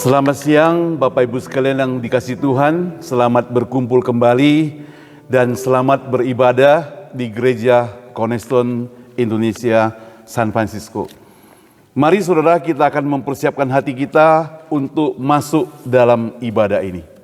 Selamat siang Bapak Ibu sekalian yang dikasihi Tuhan, selamat berkumpul kembali dan selamat beribadah di Gereja Cornerstone Indonesia San Francisco. Mari saudara, kita akan mempersiapkan hati kita untuk masuk dalam ibadah ini.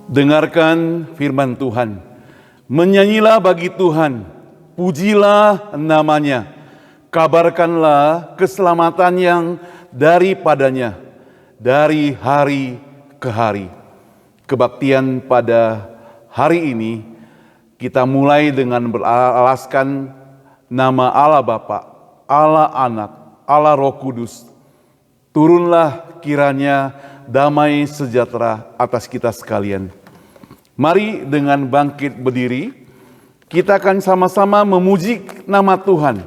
Dengarkan firman Tuhan. Menyanyilah bagi Tuhan, pujilah namanya, kabarkanlah keselamatan yang daripadanya dari hari ke hari. Kebaktian pada hari ini kita mulai dengan beralaskan nama Allah Bapa, Allah Anak, Allah Roh Kudus. Turunlah kiranya damai sejahtera atas kita sekalian. Mari dengan bangkit berdiri, kita akan sama-sama memuji nama Tuhan,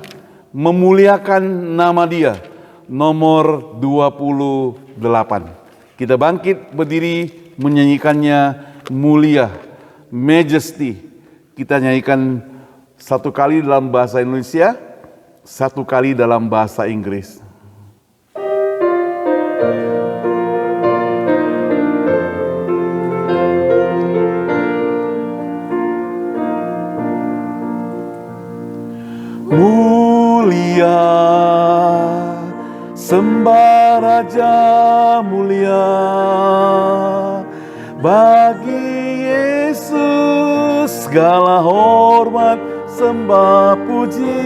memuliakan nama Dia. Nomor 28. Kita bangkit berdiri menyanyikannya mulia, majesty. Kita nyanyikan satu kali dalam bahasa Indonesia, satu kali dalam bahasa Inggris. Mulia, sembah Raja mulia, bagi Yesus segala hormat, sembah puji.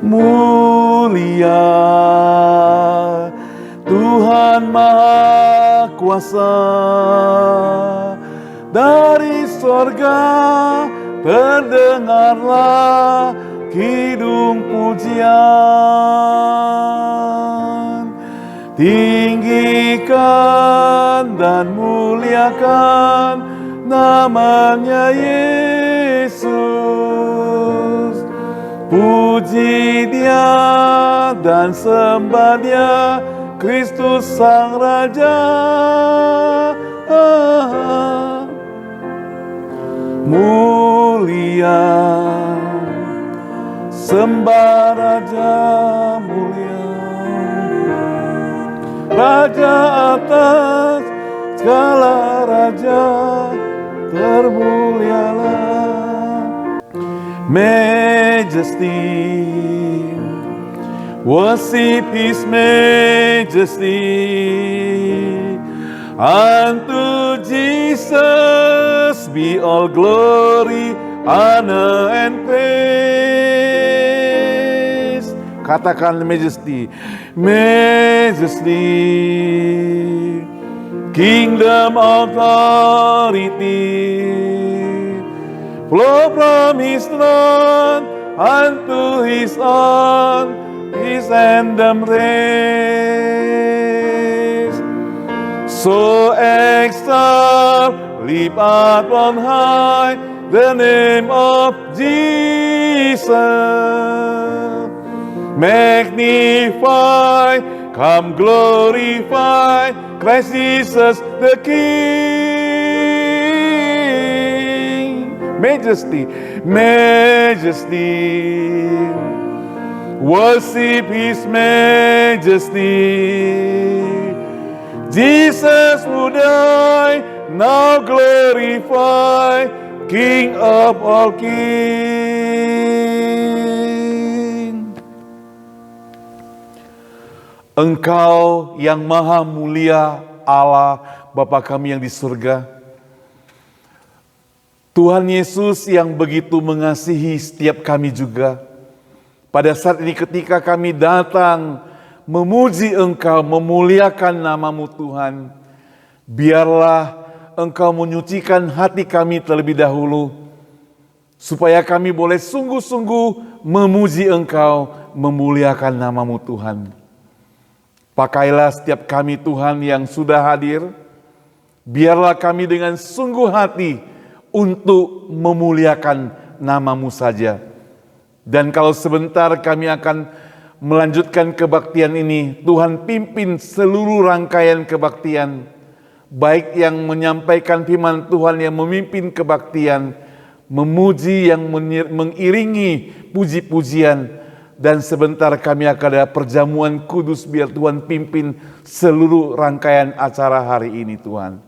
Mulia, Tuhan Maha Kuasa, dari sorga terdengarlah kidung pujian. Tinggikan dan muliakan namanya Yesus. Puji Dia dan sembah Dia, Kristus Sang Raja. Mulia, sembah Raja mulia, Raja atas segala raja, termulialah. Majesty, worship His majesty. Unto Jesus be all glory, honor and praise. Katakan majesty, majesty, kingdom authority, flow from His throne unto His own, His anthem raise. So exalt, lift up on high the name of Jesus. Magnify, come glorify Christ Jesus the King. majesty, majesty. Worship His majesty. Jesus who died, now glorify, King of all kings. Engkau yang maha mulia, Allah Bapa kami yang di surga. Tuhan Yesus yang begitu mengasihi setiap kami juga. Pada saat ini ketika kami datang memuji Engkau, memuliakan nama-Mu Tuhan, biarlah Engkau menyucikan hati kami terlebih dahulu, supaya kami boleh sungguh-sungguh memuji Engkau, memuliakan nama-Mu Tuhan. Pakailah setiap kami Tuhan yang sudah hadir, biarlah kami dengan sungguh hati untuk memuliakan nama-Mu saja. Dan kalau sebentar kami akan melanjutkan kebaktian ini, Tuhan pimpin seluruh rangkaian kebaktian, baik yang menyampaikan firman Tuhan, yang memimpin kebaktian, memuji, yang mengiringi puji-pujian, dan sebentar kami akan ada perjamuan kudus, biar Tuhan pimpin seluruh rangkaian acara hari ini Tuhan.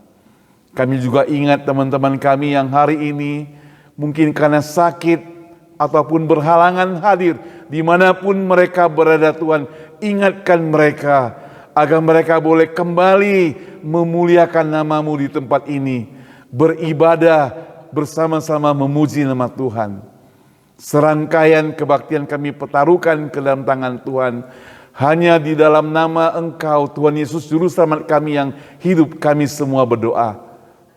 Kami juga ingat teman-teman kami yang hari ini mungkin karena sakit, ataupun berhalangan hadir dimanapun mereka berada Tuhan, ingatkan mereka agar mereka boleh kembali memuliakan nama-Mu di tempat ini, beribadah bersama-sama memuji nama Tuhan. Serangkaian kebaktian kami pertaruhkan ke dalam tangan Tuhan, hanya di dalam nama Engkau Tuhan Yesus Juru Selamat kami yang hidup, kami semua berdoa.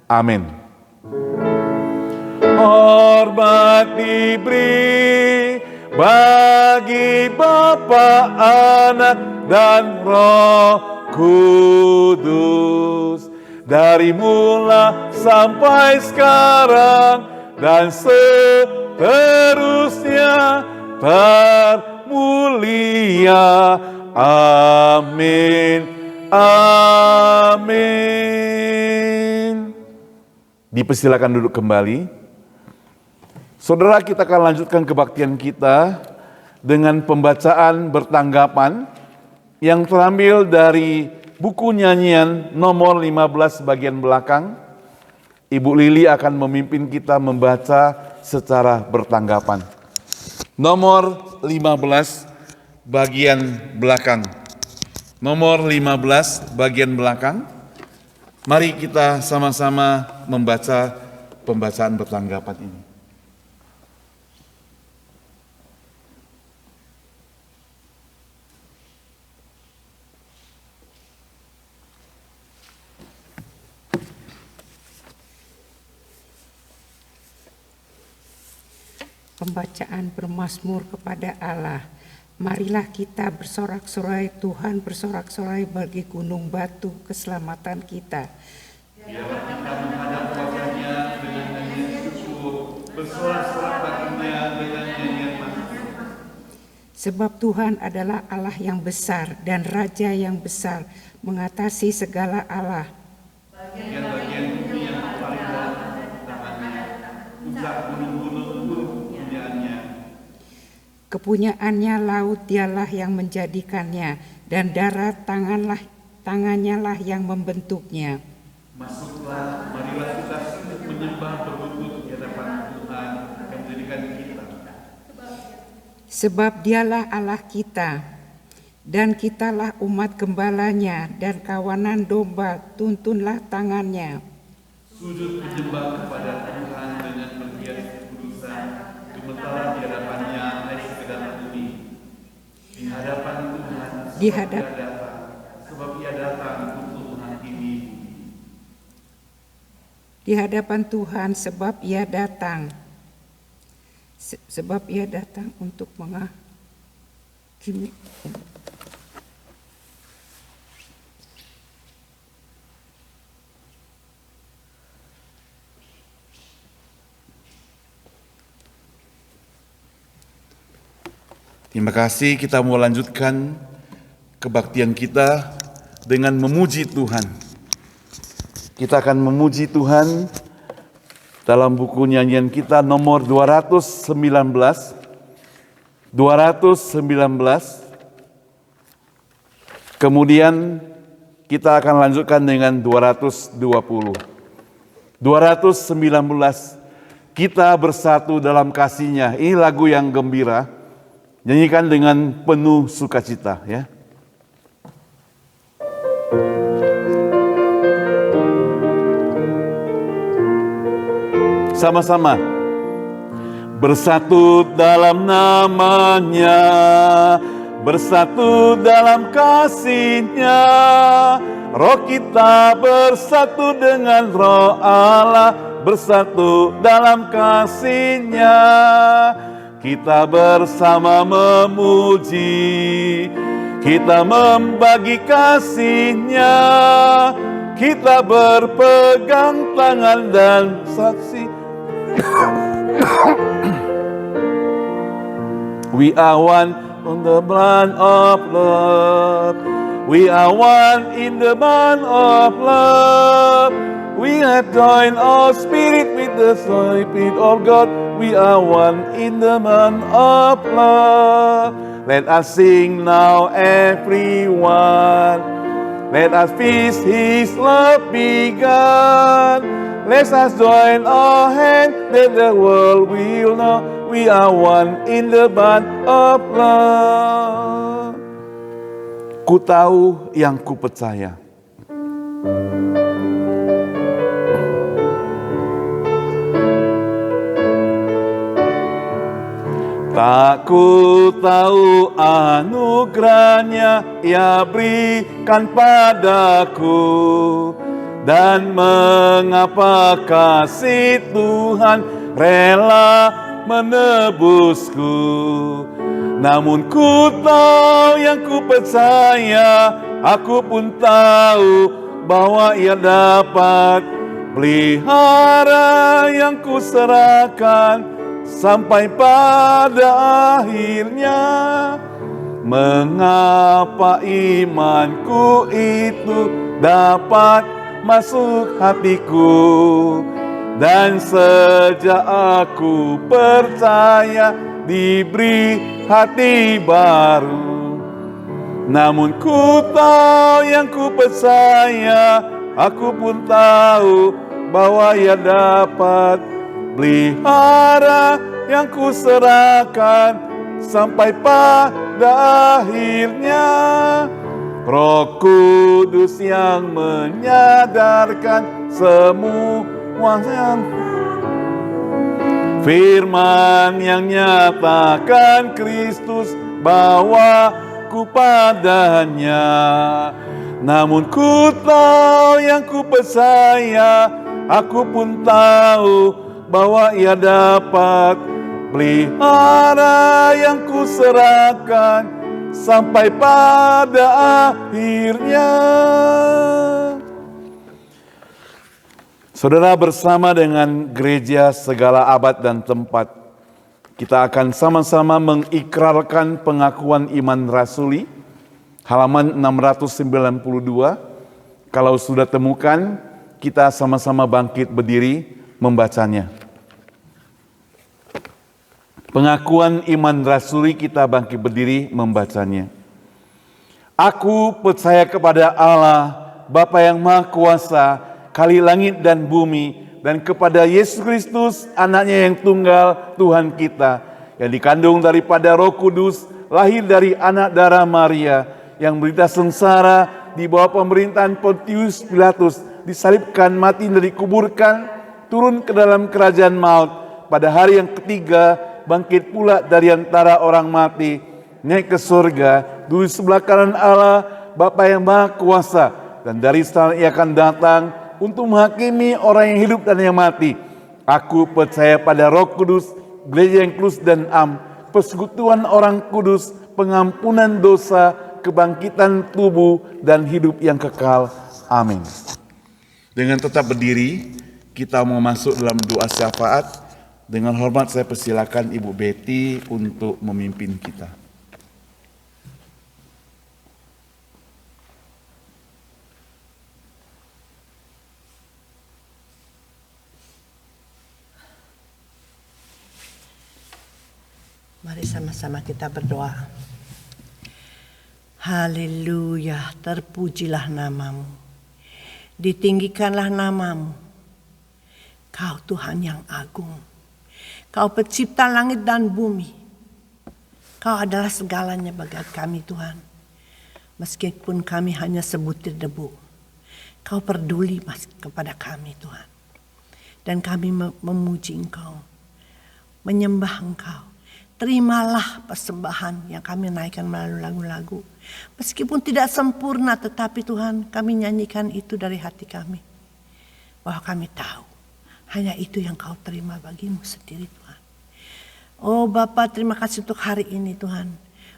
Amin. Hormat diberi bagi Bapa, Anak, dan Roh Kudus, dari mula sampai sekarang dan seterusnya termulia. Amin. Amin. Dipersilakan duduk kembali. Saudara, kita akan lanjutkan kebaktian kita dengan pembacaan bertanggapan yang terambil dari buku nyanyian nomor 15 bagian belakang. Ibu Lili akan memimpin kita membaca secara bertanggapan. Nomor 15 bagian belakang. Nomor 15 bagian belakang. Mari kita sama-sama membaca pembacaan bertanggapan ini. Pembacaan bermazmur kepada Allah. Marilah kita bersorak-sorai, Tuhan bersorak-sorai bagi gunung batu keselamatan kita. Biarlah kita menghadap wajah-Nya dengan nyanyian syukur, bersorak-sorak baginya dengan nyanyian makna. Sebab Tuhan adalah Allah yang besar dan Raja yang besar, mengatasi segala Allah. Bagian-bagian bumi yang paling dalam tangannya, puncak gunung-gunung punyaannya. Kepunyaannya laut, dialah yang menjadikannya, dan darat tangannya lah yang membentuknya. Masuklah, marilah kita sujud menyembah berlutut di hadapan Tuhan yang menjadikan kita. Sebab dialah Allah kita, dan kitalah umat gembalanya, dan kawanan domba, tuntunlah tangannya. Sujud menyembah kepada Tuhan dengan berhias kekudusan, gemetar di hadapannya hai segenap bumi. Di hadapan Tuhan, sebab Ia datang untuk menghakimi bumi. Di hadapan Tuhan sebab Ia datang. Sebab Ia datang untuk menghakimi. Terima kasih, kita mau lanjutkan kebaktian kita dengan memuji Tuhan. Kita akan memuji Tuhan dalam buku nyanyian kita nomor 219. Kemudian kita akan lanjutkan dengan 220. 219, kita bersatu dalam kasih-Nya. Ini lagu yang gembira. Nyanyikan dengan penuh sukacita ya. Sama-sama. Bersatu dalam nama-Nya, bersatu dalam kasih-Nya. Roh kita bersatu dengan Roh Allah, bersatu dalam kasih-Nya. Kita bersama memuji, kita membagi kasih-Nya. Kita berpegang tangan dan saksi. We are one on the bond of love. We are one in the bond of love. We have joined our spirit with the Spirit of God. We are one in the bond of love. Let us sing now, everyone. Let us feast His love begun. Let us join our hands, that the world will know we are one in the bond of love. Ku tahu yang ku percaya. Tak ku tahu anugerahnya Ia berikan padaku, dan mengapa kasih Tuhan rela menebusku. Namun ku tahu yang ku percaya, aku pun tahu bahwa Ia dapat pelihara yang ku serahkan sampai pada akhirnya. Mengapa imanku itu dapat masuk hatiku, dan sejak aku percaya diberi hati baru. Namun ku tahu yang ku percaya, aku pun tahu bahwa Ia dapat pelihara yang ku serahkan sampai pada akhirnya. Roh Kudus yang menyadarkan semua yang firman yang nyatakan Kristus bawaku padanya. Namun ku tahu yang ku percaya, aku pun tahu bahwa Ia dapat pelihara yang ku serahkan sampai pada akhirnya. Saudara, bersama dengan gereja segala abad dan tempat, kita akan sama-sama mengikrarkan pengakuan iman rasuli, halaman 692. Kalau sudah temukan, kita sama-sama bangkit berdiri membacanya. Pengakuan iman rasuli, kita bangkit berdiri membacanya. Aku percaya kepada Allah, Bapa yang Maha Kuasa, Kali langit dan bumi, dan kepada Yesus Kristus, Anaknya yang tunggal, Tuhan kita, yang dikandung daripada Roh Kudus, lahir dari anak darah Maria, yang menderita sengsara di bawah pemerintahan Pontius Pilatus, disalibkan, mati dan dikuburkan, turun ke dalam kerajaan maut, pada hari yang ketiga bangkit pula dari antara orang mati, naik ke surga, duduk sebelah kanan Allah Bapa yang Maha Kuasa, dan dari sana Ia akan datang untuk menghakimi orang yang hidup dan yang mati. Aku percaya pada Roh Kudus, gereja yang kudus dan am, persekutuan orang kudus, pengampunan dosa, kebangkitan tubuh, dan hidup yang kekal. Amin. Dengan tetap berdiri, kita mau masuk dalam doa syafaat. Dengan hormat saya persilakan Ibu Betty untuk memimpin kita. Mari sama-sama kita berdoa. Haleluya, terpujilah namamu. Ditinggikanlah namamu. Kau Tuhan yang agung. Kau pencipta langit dan bumi. Kau adalah segalanya bagi kami Tuhan. Meskipun kami hanya sebutir debu. Kau peduli kepada kami Tuhan. Dan kami memuji Engkau. Menyembah Engkau. Terimalah persembahan yang kami naikkan melalui lagu-lagu. Meskipun tidak sempurna, tetapi Tuhan kami nyanyikan itu dari hati kami. Bahwa kami tahu hanya itu yang Kau terima bagimu sendiri Tuhan. Oh Bapa, terima kasih untuk hari ini Tuhan.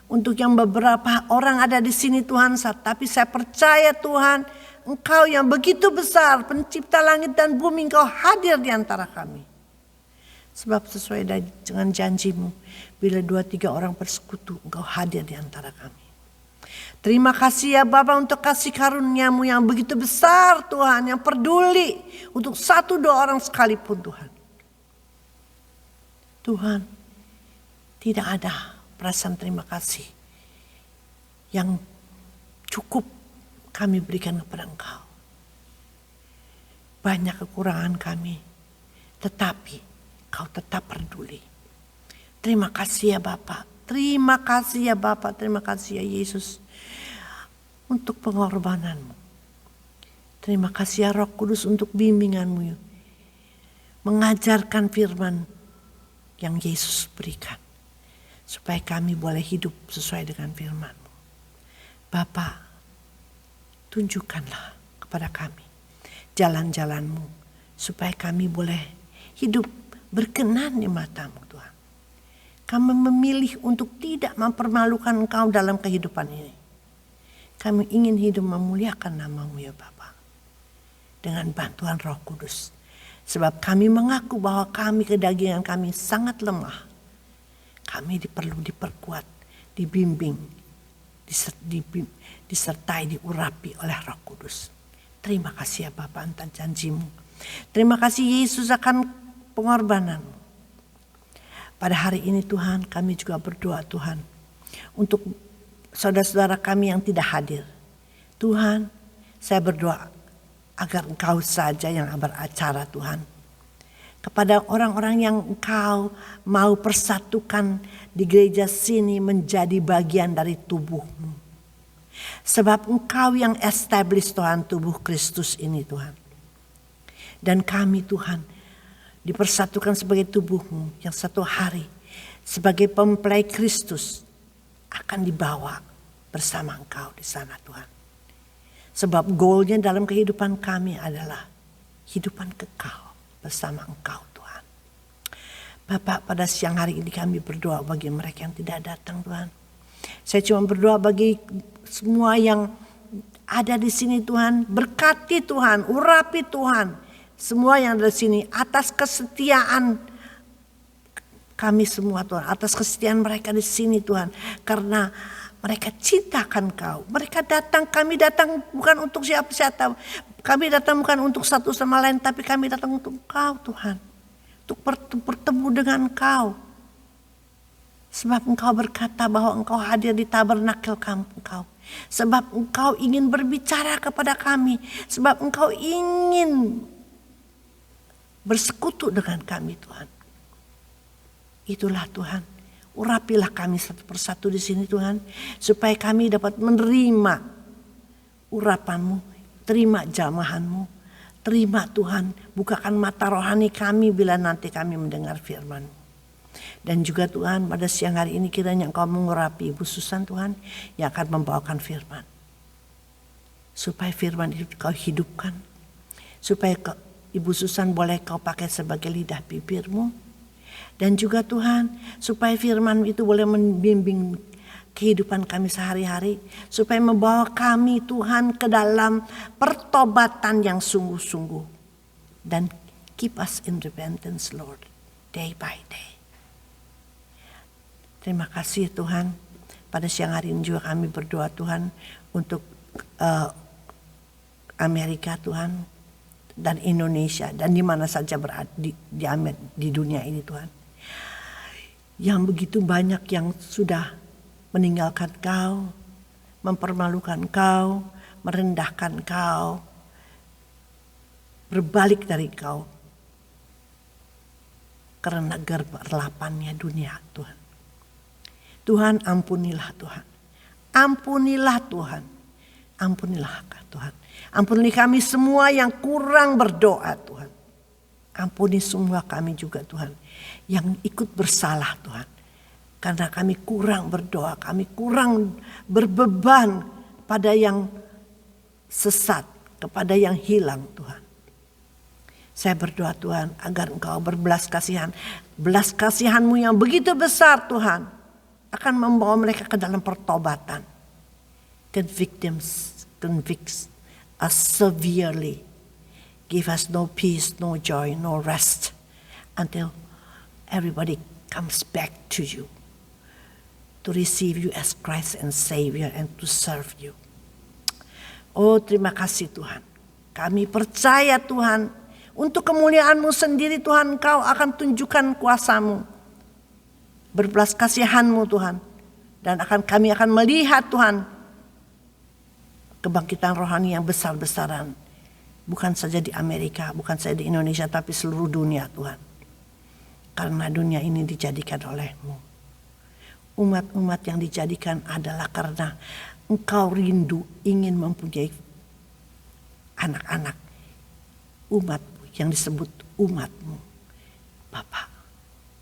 Untuk yang beberapa orang ada di sini Tuhan, tapi saya percaya Tuhan, Engkau yang begitu besar, pencipta langit dan bumi, Engkau hadir di antara kami. Sebab sesuai dengan janjimu, bila 2-3 orang bersekutu, Engkau hadir di antara kami. Terima kasih ya Bapa untuk kasih karuniamu yang begitu besar Tuhan, yang peduli untuk 1-2 orang sekalipun Tuhan. Tuhan, tidak ada perasaan terima kasih yang cukup kami berikan kepada Engkau. Banyak kekurangan kami, tetapi Kau tetap peduli. Terima kasih ya Bapa. Terima kasih ya Bapa. Terima kasih ya Yesus. Untuk pengorbananmu. Terima kasih ya Roh Kudus untuk bimbinganmu. Mengajarkan firman yang Yesus berikan. Supaya kami boleh hidup sesuai dengan firman-Mu. Bapa, tunjukkanlah kepada kami jalan-jalan-Mu. Supaya kami boleh hidup berkenan di mata-Mu Tuhan. Kami memilih untuk tidak mempermalukan Engkau dalam kehidupan ini. Kami ingin hidup memuliakan nama-Mu ya Bapa. Dengan bantuan Roh Kudus. Sebab kami mengaku bahwa kami kedagingan kami sangat lemah. Kami perlu diperkuat, dibimbing, disertai, diurapi oleh Roh Kudus. Terima kasih ya Bapa atas janji-Mu. Terima kasih Yesus akan pengorbanan. Pada hari ini Tuhan, kami juga berdoa Tuhan untuk saudara-saudara kami yang tidak hadir. Tuhan, saya berdoa agar Engkau saja yang beracara Tuhan. Kepada orang-orang yang Engkau mau persatukan di gereja sini menjadi bagian dari tubuh-Mu. Sebab Engkau yang establish Tuhan tubuh Kristus ini Tuhan. Dan kami Tuhan dipersatukan sebagai tubuh-Mu yang satu hari sebagai mempelai Kristus akan dibawa bersama Engkau di sana Tuhan. Sebab goalnya dalam kehidupan kami adalah kehidupan kekal bersama Engkau Tuhan. Bapak, pada siang hari ini kami berdoa bagi mereka yang tidak datang Tuhan. Saya cuma berdoa bagi semua yang ada di sini Tuhan. Berkati Tuhan, urapi Tuhan. Semua yang ada di sini atas kesetiaan kami semua Tuhan. Atas kesetiaan mereka di sini Tuhan. Karena mereka cintakan Kau. Mereka datang, kami datang bukan untuk siapa-siapa. Kami datang bukan untuk satu sama lain. Tapi kami datang untuk Kau Tuhan. Untuk bertemu dengan Kau. Sebab Engkau berkata bahwa Engkau hadir di tabernakel Engkau. Sebab Engkau ingin berbicara kepada kami. Sebab Engkau ingin bersekutu dengan kami Tuhan. Itulah Tuhan. Urapilah kami satu persatu di sini Tuhan. Supaya kami dapat menerima urapan-Mu. Terima jamahan-Mu. Terima Tuhan. Bukakan mata rohani kami bila nanti kami mendengar firman-Mu. Dan juga Tuhan pada siang hari ini kiranya Engkau mengurapi Ibu Susan Tuhan. Yang akan membawakan firman. Supaya firman itu Kau hidupkan. Supaya Ibu Susan boleh Kau pakai sebagai lidah bibir-Mu. Dan juga Tuhan supaya firman itu boleh membimbing kehidupan kami sehari-hari. Supaya membawa kami Tuhan ke dalam pertobatan yang sungguh-sungguh. Dan keep us in repentance Lord. Day by day. Terima kasih Tuhan. Pada siang hari ini juga kami berdoa Tuhan untuk Amerika Tuhan. Dan Indonesia dan di mana saja berada di dunia ini Tuhan. yang begitu banyak yang sudah meninggalkan Kau, mempermalukan Kau, merendahkan Kau, berbalik dari Kau karena kegerlapannya dunia, Tuhan. Tuhan, ampunilah Tuhan. Ampunilah Tuhan. Ampunilah Tuhan. Ampuni kami semua yang kurang berdoa, Tuhan. Ampuni semua kami juga, Tuhan, yang ikut bersalah, Tuhan. Karena kami kurang berdoa, kami kurang berbeban pada yang sesat, kepada yang hilang, Tuhan. Saya berdoa, Tuhan, agar Engkau berbelas kasihan. Belas kasihan-Mu yang begitu besar, Tuhan, akan membawa mereka ke dalam pertobatan. Convict us severely. Give us no peace, no joy, no rest until everybody comes back to you. To receive you as Christ and Savior and to serve you. Oh, terima kasih Tuhan. Kami percaya Tuhan, untuk kemuliaan-Mu sendiri Tuhan, Engkau akan tunjukkan kuasa-Mu. Berbelas kasihan-Mu Tuhan. Dan kami akan melihat Tuhan, kebangkitan rohani yang besar-besaran. Bukan saja di Amerika, bukan saja di Indonesia, tapi seluruh dunia Tuhan. Karena dunia ini dijadikan oleh-Mu. Umat-umat yang dijadikan adalah karena Engkau rindu ingin mempunyai anak-anak. Umat-Mu yang disebut umat-Mu. Bapa,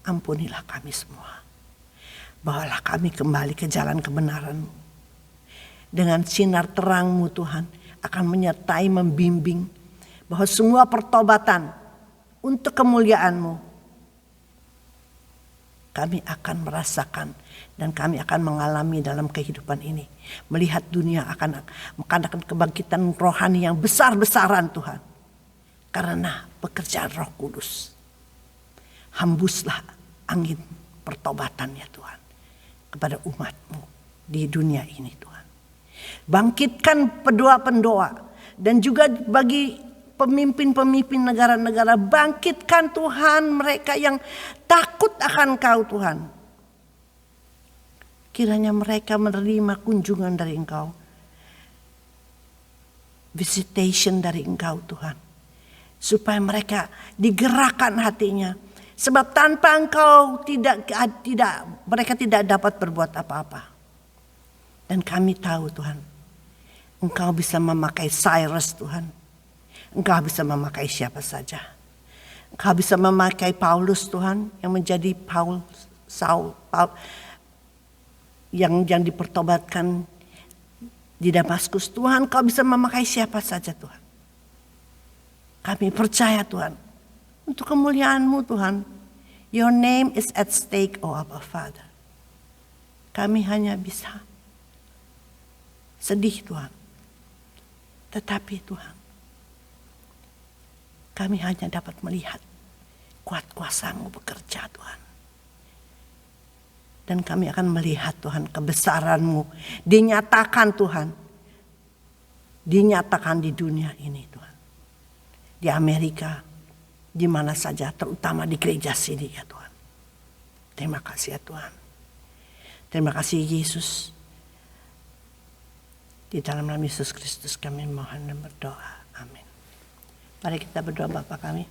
ampunilah kami semua. Bawalah kami kembali ke jalan kebenaran-Mu. Dengan sinar terang-Mu Tuhan, akan menyertai, membimbing bahwa semua pertobatan untuk kemuliaan-Mu kami akan merasakan dan kami akan mengalami dalam kehidupan ini. Melihat dunia akan kebangkitan rohani yang besar-besaran Tuhan. Karena pekerjaan Roh Kudus. Hembuslah angin pertobatannya Tuhan kepada umat-Mu di dunia ini Tuhan. Bangkitkan pendoa-pendoa dan juga bagi pemimpin-pemimpin negara-negara, bangkitkan Tuhan mereka yang takut akan Kau Tuhan. Kiranya mereka menerima kunjungan dari Engkau, visitation dari Engkau Tuhan, supaya mereka digerakkan hatinya. Sebab tanpa Engkau mereka tidak dapat berbuat apa-apa. Dan kami tahu Tuhan, Engkau bisa memakai Cyrus Tuhan. Engkau bisa memakai siapa saja. Engkau bisa memakai Paulus Tuhan yang menjadi Saul yang dipertobatkan di Damaskus. Tuhan, Engkau bisa memakai siapa saja Tuhan. Kami percaya Tuhan, untuk kemuliaan-Mu Tuhan. Your name is at stake, oh Abba Father. Kami hanya bisa sedih Tuhan. Tetapi Tuhan, kami hanya dapat melihat kuat kuasa-Mu bekerja Tuhan. Dan kami akan melihat Tuhan kebesaran-Mu dinyatakan Tuhan. Dinyatakan di dunia ini Tuhan. Di Amerika, di mana saja, terutama di gereja sini ya Tuhan. Terima kasih ya Tuhan. Terima kasih Yesus. Di dalam nama Yesus Kristus kami mohon dan berdoa. Amin. Mari kita berdoa Bapa kami.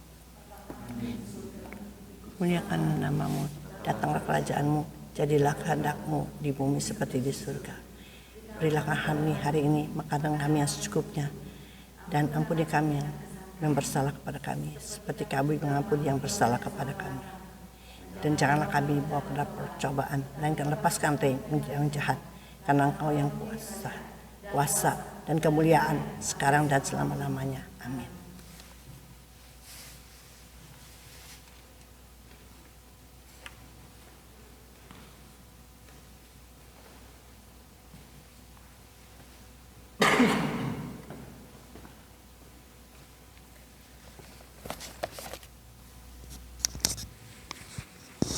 Muliakan nama-Mu, datanglah kerajaan-Mu, jadilah kehendak-Mu di bumi seperti di surga. Berilah kami hari ini makanan kami yang secukupnya, dan ampuni kami yang bersalah kepada kami, seperti kami mengampuni yang bersalah kepada kami. Dan janganlah kami bawa ke dalam percobaan, melainkan lepaskan dari yang jahat, karena Engkau yang kuasa dan kemuliaan sekarang dan selama-lamanya. Amin.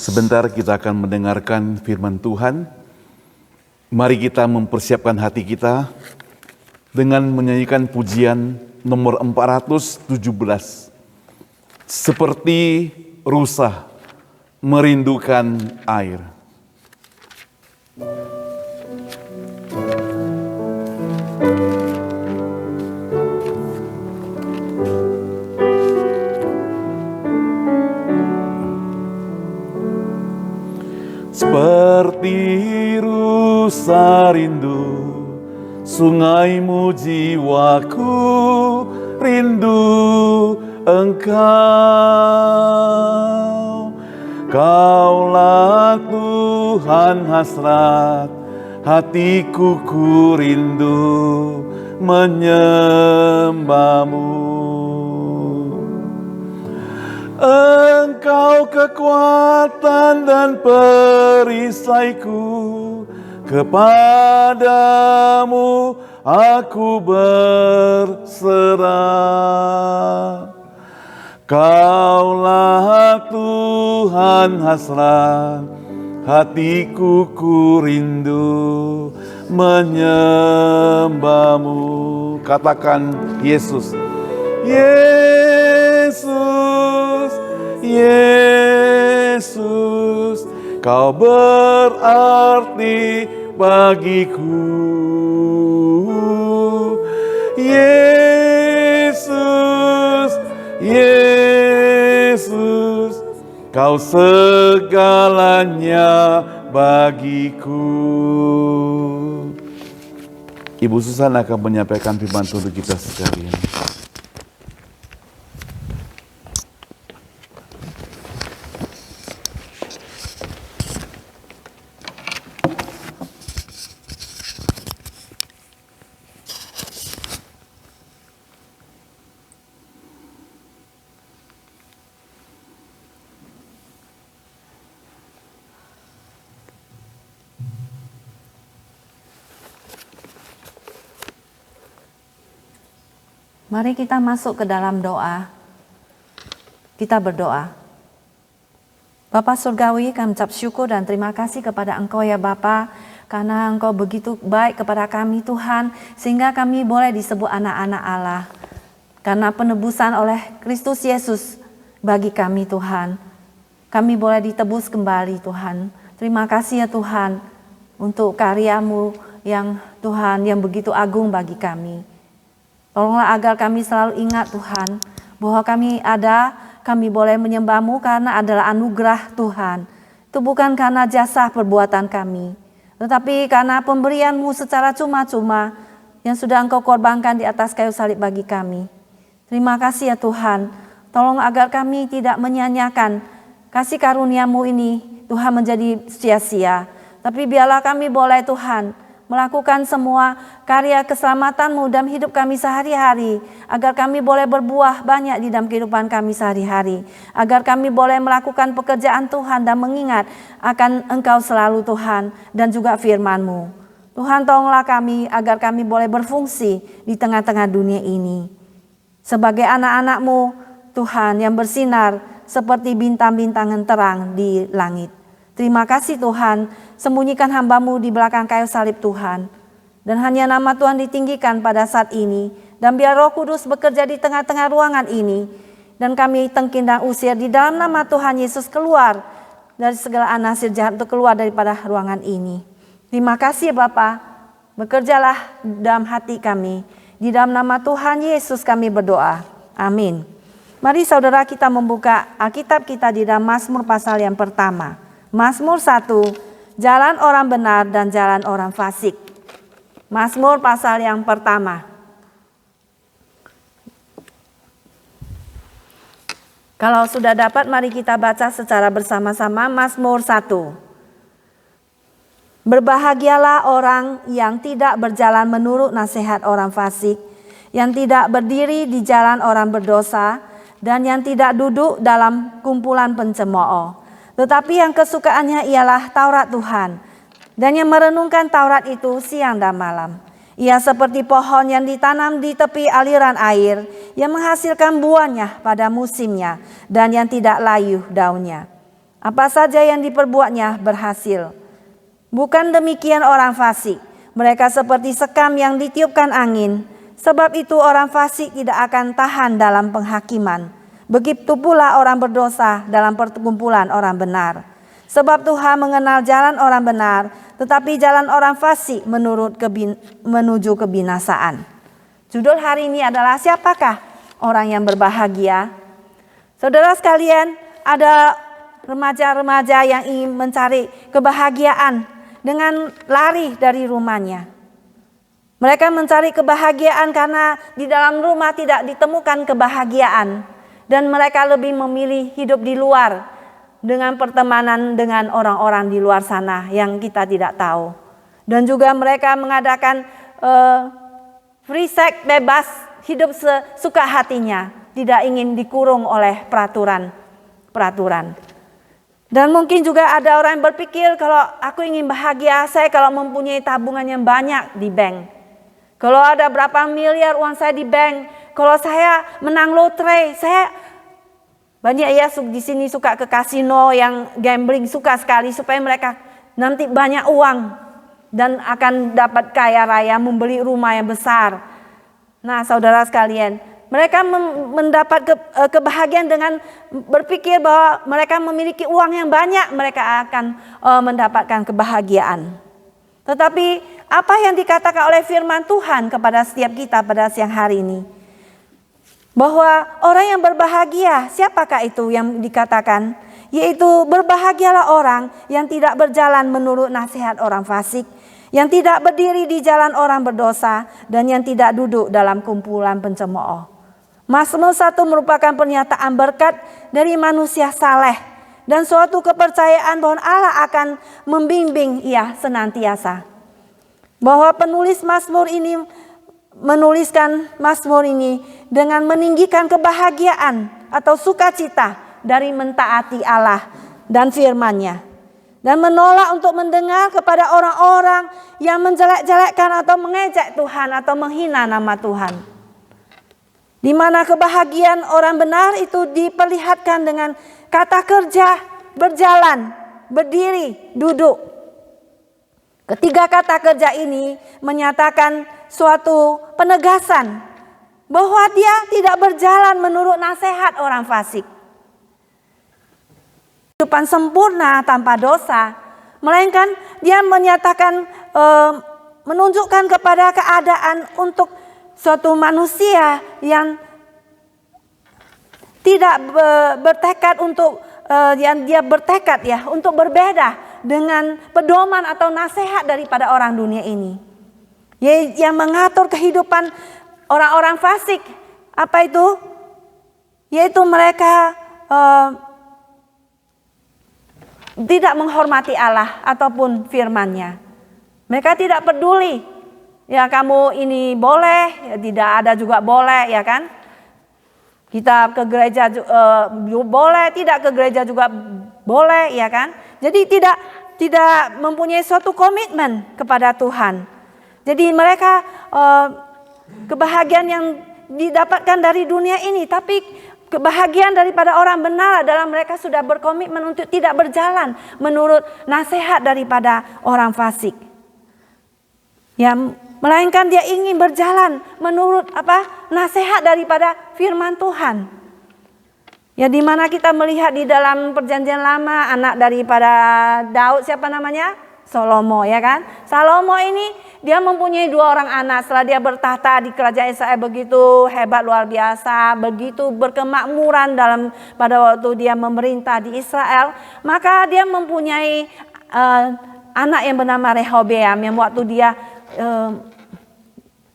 Sebentar kita akan mendengarkan firman Tuhan. Mari kita mempersiapkan hati kita dengan menyanyikan pujian nomor 417. Seperti rusa merindukan air. Seperti rusa rindu sungaimu, jiwaku rindu Engkau. Kaulah Tuhan hasrat hatiku, ku rindu menyembahmu. Engkau kekuatan dan perisaiku, kepadamu aku berserah. Kaulah Tuhan hasrat hatiku, ku rindu menyembahmu. Katakan Yesus. Yesus, Yesus, Kau berarti bagiku. Yesus, Yesus, Kau segalanya bagiku. Ibu Susan akan menyampaikan firman Tuhan untuk kita sekalian. Mari kita masuk ke dalam doa. Kita berdoa. Bapa Surgawi, kami ucap syukur dan terima kasih kepada Engkau ya Bapa, karena Engkau begitu baik kepada kami Tuhan, sehingga kami boleh disebut anak-anak Allah. Karena penebusan oleh Kristus Yesus bagi kami Tuhan, kami boleh ditebus kembali Tuhan. Terima kasih ya Tuhan untuk karya-Mu yang Tuhan yang begitu agung bagi kami. Tolonglah agar kami selalu ingat Tuhan, bahwa kami boleh menyembah-Mu karena adalah anugerah Tuhan. Itu bukan karena jasa perbuatan kami, tetapi karena pemberian-Mu secara cuma-cuma yang sudah Engkau korbankan di atas kayu salib bagi kami. Terima kasih ya Tuhan, tolong agar kami tidak menyia-nyiakan kasih karunia-Mu ini Tuhan menjadi sia-sia. Tapi biarlah kami boleh Tuhan melakukan semua karya keselamatan-Mu dalam hidup kami sehari-hari, agar kami boleh berbuah banyak di dalam kehidupan kami sehari-hari, agar kami boleh melakukan pekerjaan Tuhan dan mengingat akan Engkau selalu Tuhan dan juga firman-Mu. Tuhan tolonglah kami agar kami boleh berfungsi di tengah-tengah dunia ini sebagai anak-anak-Mu Tuhan yang bersinar seperti bintang-bintang yang terang di langit. Terima kasih Tuhan, sembunyikan hamba-Mu di belakang kayu salib Tuhan. Dan hanya nama Tuhan ditinggikan pada saat ini. Dan biar Roh Kudus bekerja di tengah-tengah ruangan ini. Dan kami tengking dan usir di dalam nama Tuhan Yesus keluar dari segala anasir jahat untuk keluar daripada ruangan ini. Terima kasih Bapa, bekerjalah dalam hati kami. Di dalam nama Tuhan Yesus kami berdoa. Amin. Mari saudara kita membuka Alkitab kita di dalam Mazmur pasal yang pertama. Mazmur 1, jalan orang benar dan jalan orang fasik. Mazmur pasal yang pertama. Kalau sudah dapat, mari kita baca secara bersama-sama Mazmur 1. Berbahagialah orang yang tidak berjalan menurut nasihat orang fasik, yang tidak berdiri di jalan orang berdosa, dan yang tidak duduk dalam kumpulan pencemooh. Tetapi yang kesukaannya ialah Taurat Tuhan, dan yang merenungkan Taurat itu siang dan malam. Ia seperti pohon yang ditanam di tepi aliran air, yang menghasilkan buahnya pada musimnya, dan yang tidak layu daunnya. Apa saja yang diperbuatnya berhasil. Bukan demikian orang fasik, mereka seperti sekam yang ditiupkan angin. Sebab itu orang fasik tidak akan tahan dalam penghakiman, Begitu pula orang berdosa dalam perkumpulan orang benar. Sebab Tuhan mengenal jalan orang benar, tetapi jalan orang fasik menuju kebinasaan. Judul hari ini adalah siapakah orang yang berbahagia? Saudara sekalian, ada remaja-remaja yang ingin mencari kebahagiaan dengan lari dari rumahnya. Mereka mencari kebahagiaan karena di dalam rumah tidak ditemukan kebahagiaan. Dan mereka lebih memilih hidup di luar dengan pertemanan dengan orang-orang di luar sana yang kita tidak tahu. Dan juga mereka mengadakan free sex, bebas, hidup sesuka hatinya. Tidak ingin dikurung oleh peraturan. Dan mungkin juga ada orang yang berpikir, kalau aku ingin bahagia, saya kalau mempunyai tabungan yang banyak di bank. Kalau ada berapa miliar uang saya di bank, kalau saya menang lotre, saya banyak ya di sini suka ke kasino yang gambling, suka sekali supaya mereka nanti banyak uang dan akan dapat kaya raya, membeli rumah yang besar. Nah, saudara sekalian, mereka mendapat kebahagiaan dengan berpikir bahwa mereka memiliki uang yang banyak, mereka akan mendapatkan kebahagiaan. Tetapi apa yang dikatakan oleh firman Tuhan kepada setiap kita pada siang hari ini? Bahwa orang yang berbahagia, siapakah itu yang dikatakan? Yaitu berbahagialah orang yang tidak berjalan menurut nasihat orang fasik, yang tidak berdiri di jalan orang berdosa, dan yang tidak duduk dalam kumpulan pencemooh. Mazmur 1 merupakan pernyataan berkat dari manusia saleh dan suatu kepercayaan bahwa Allah akan membimbing ia senantiasa. Bahwa penulis Mazmur ini menuliskan Mazmur ini dengan meninggikan kebahagiaan atau sukacita dari mentaati Allah dan firman-Nya, dan menolak untuk mendengar kepada orang-orang yang menjelek-jelekkan atau mengejek Tuhan atau menghina nama Tuhan. Di mana kebahagiaan orang benar itu diperlihatkan dengan kata kerja, berjalan, berdiri, duduk. Ketiga kata kerja ini menyatakan suatu penegasan bahwa dia tidak berjalan menurut nasihat orang fasik. Kehidupan sempurna tanpa dosa, melainkan dia menyatakan menunjukkan kepada keadaan untuk suatu manusia yang tidak bertekad untuk yang dia bertekad ya untuk berbeda dengan pedoman atau nasihat daripada orang dunia ini, yang mengatur kehidupan orang-orang fasik. Apa itu? Yaitu mereka tidak menghormati Allah ataupun firman-Nya. Mereka tidak peduli. Ya, kamu ini boleh, ya tidak ada juga boleh, ya kan? Kita ke gereja boleh, tidak ke gereja juga boleh, ya kan? Jadi tidak mempunyai suatu komitmen kepada Tuhan. Jadi mereka kebahagiaan yang didapatkan dari dunia ini, tapi kebahagiaan daripada orang benar adalah mereka sudah berkomitmen untuk tidak berjalan menurut nasihat daripada orang fasik. Ya, melainkan dia ingin berjalan menurut nasihat daripada firman Tuhan. Ya, di mana kita melihat di dalam perjanjian lama anak daripada Daud, siapa namanya? Salomo, ya kan? Salomo ini dia mempunyai 2 orang anak. Setelah dia bertahta di kerajaan Israel begitu hebat, luar biasa, begitu berkemakmuran pada waktu dia memerintah di Israel, maka dia mempunyai anak yang bernama Rehobeam, yang waktu dia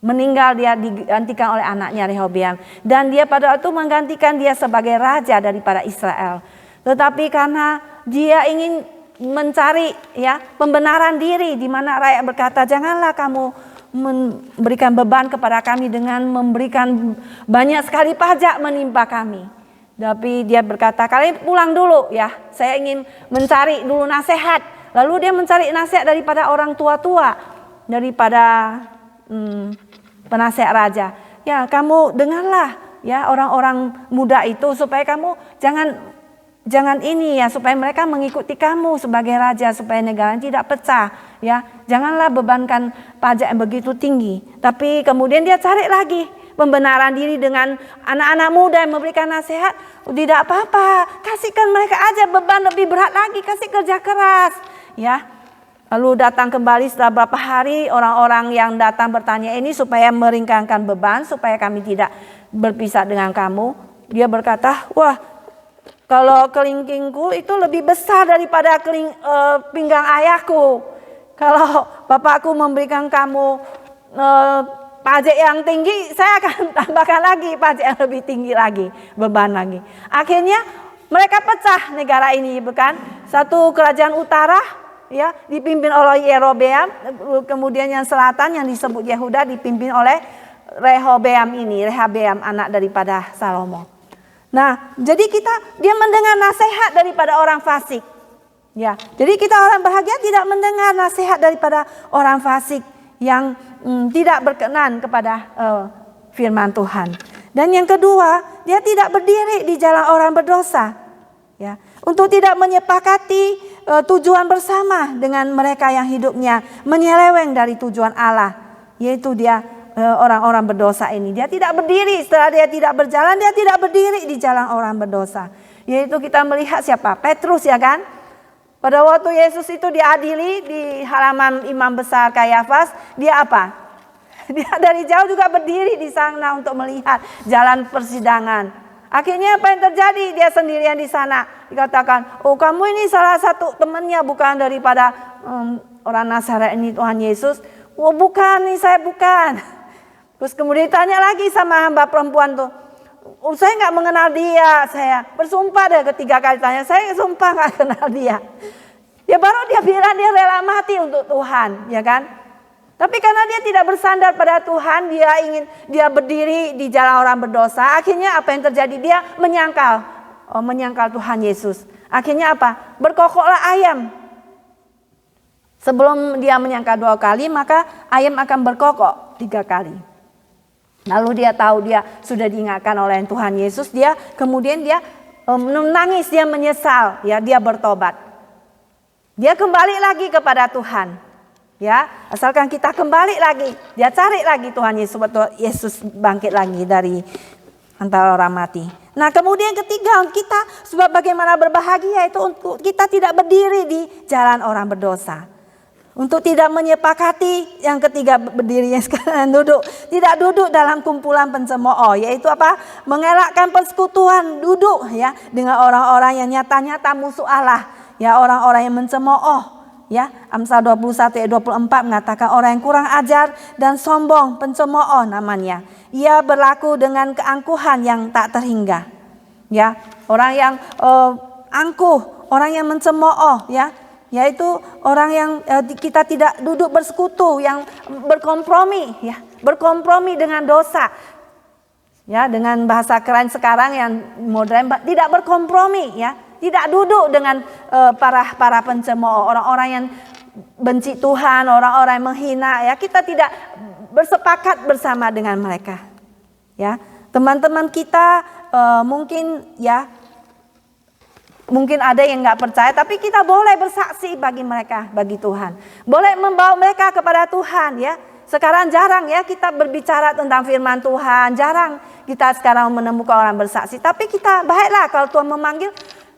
meninggal dia digantikan oleh anaknya Rehobeam, dan dia pada waktu menggantikan dia sebagai raja daripada Israel. Tetapi karena dia ingin mencari ya pembenaran diri, di mana rakyat berkata, janganlah kamu memberikan beban kepada kami dengan memberikan banyak sekali pajak menimpa kami. Tapi dia berkata, kalian pulang dulu ya, saya ingin mencari dulu nasihat. Lalu dia mencari nasihat daripada orang tua-tua, daripada penasihat raja. Ya, kamu dengarlah ya orang-orang muda itu, supaya kamu jangan ini ya, supaya mereka mengikuti kamu sebagai raja, supaya negara tidak pecah ya. Janganlah bebankan pajak yang begitu tinggi. Tapi kemudian dia cari lagi pembenaran diri dengan anak-anak muda yang memberikan nasihat. Tidak apa-apa, kasihkan mereka aja beban lebih berat lagi, kasih kerja keras. Ya, lalu datang kembali setelah beberapa hari, orang-orang yang datang bertanya ini supaya meringankan beban, supaya kami tidak berpisah dengan kamu. Dia berkata, wah, kalau kelingkingku itu lebih besar daripada pinggang ayahku. Kalau bapakku memberikan kamu pajak yang tinggi, saya akan tambahkan lagi pajak yang lebih tinggi lagi, beban lagi. Akhirnya mereka pecah negara ini, bukan? Satu kerajaan utara, ya, dipimpin oleh Yerobeam, kemudian yang selatan yang disebut Yehuda dipimpin oleh Rehobeam anak daripada Salomo. Nah, jadi dia mendengar nasihat daripada orang fasik. Ya, jadi kita orang bahagia tidak mendengar nasihat daripada orang fasik yang tidak berkenan kepada firman Tuhan. Dan yang kedua, dia tidak berdiri di jalan orang berdosa. Ya, untuk tidak menyepakati tujuan bersama dengan mereka yang hidupnya menyeleweng dari tujuan Allah, yaitu dia orang-orang berdosa ini. Dia tidak berdiri setelah dia tidak berjalan, dia tidak berdiri di jalan orang berdosa. Yaitu kita melihat siapa? Petrus, ya kan? Pada waktu Yesus itu diadili di halaman imam besar Kayafas, dia apa? Dia dari jauh juga berdiri di sana untuk melihat jalan persidangan. Akhirnya apa yang terjadi? Dia sendirian di sana. Dikatakan, oh kamu ini salah satu temannya, bukan daripada orang Nazaret ini Tuhan Yesus. Oh bukan, ini saya bukan. Terus kemudian ditanya lagi sama hamba perempuan tuh. Oh, saya nggak mengenal dia, saya bersumpah deh ketiga kali tanya, saya sumpah nggak kenal dia. Ya baru dia bilang dia rela mati untuk Tuhan, ya kan? Tapi karena dia tidak bersandar pada Tuhan, dia berdiri di jalan orang berdosa. Akhirnya apa yang terjadi? Dia menyangkal Tuhan Yesus. Akhirnya apa? Berkokoklah ayam. Sebelum dia menyangkal 2 kali, maka ayam akan berkokok 3 kali. Lalu dia tahu dia sudah diingatkan oleh Tuhan Yesus, dia menangis, dia menyesal, ya, dia bertobat. Dia kembali lagi kepada Tuhan. Ya, asalkan kita kembali lagi, dia cari lagi Tuhan Yesus, betul Yesus bangkit lagi dari antara orang mati. Nah, kemudian ketiga, kita sebab bagaimana berbahagia itu untuk kita tidak berdiri di jalan orang berdosa. Untuk tidak menyepakati, yang ketiga berdirinya sekarang tidak duduk dalam kumpulan pencemooh, yaitu apa? Mengelakkan persekutuan, duduk ya dengan orang-orang yang nyata-nyata musuh Allah, ya, orang-orang yang mencemooh. Ya, Amsal 21 ayat 24 mengatakan orang yang kurang ajar dan sombong, pencemooh namanya. Ia berlaku dengan keangkuhan yang tak terhingga. Ya, orang yang angkuh, orang yang mencemooh, ya, yaitu orang yang kita tidak duduk bersekutu, yang berkompromi, ya, berkompromi dengan dosa. Ya, dengan bahasa keren sekarang yang modern, tidak berkompromi, ya. Tidak duduk dengan para pencemooh, orang-orang yang benci Tuhan, orang-orang yang menghina, ya, kita tidak bersepakat bersama dengan mereka. Ya, teman-teman kita mungkin ada yang nggak percaya, tapi kita boleh bersaksi bagi mereka, bagi Tuhan. Boleh membawa mereka kepada Tuhan, ya. Sekarang jarang ya kita berbicara tentang firman Tuhan, jarang kita sekarang menemukan orang bersaksi. Tapi kita baiklah kalau Tuhan memanggil.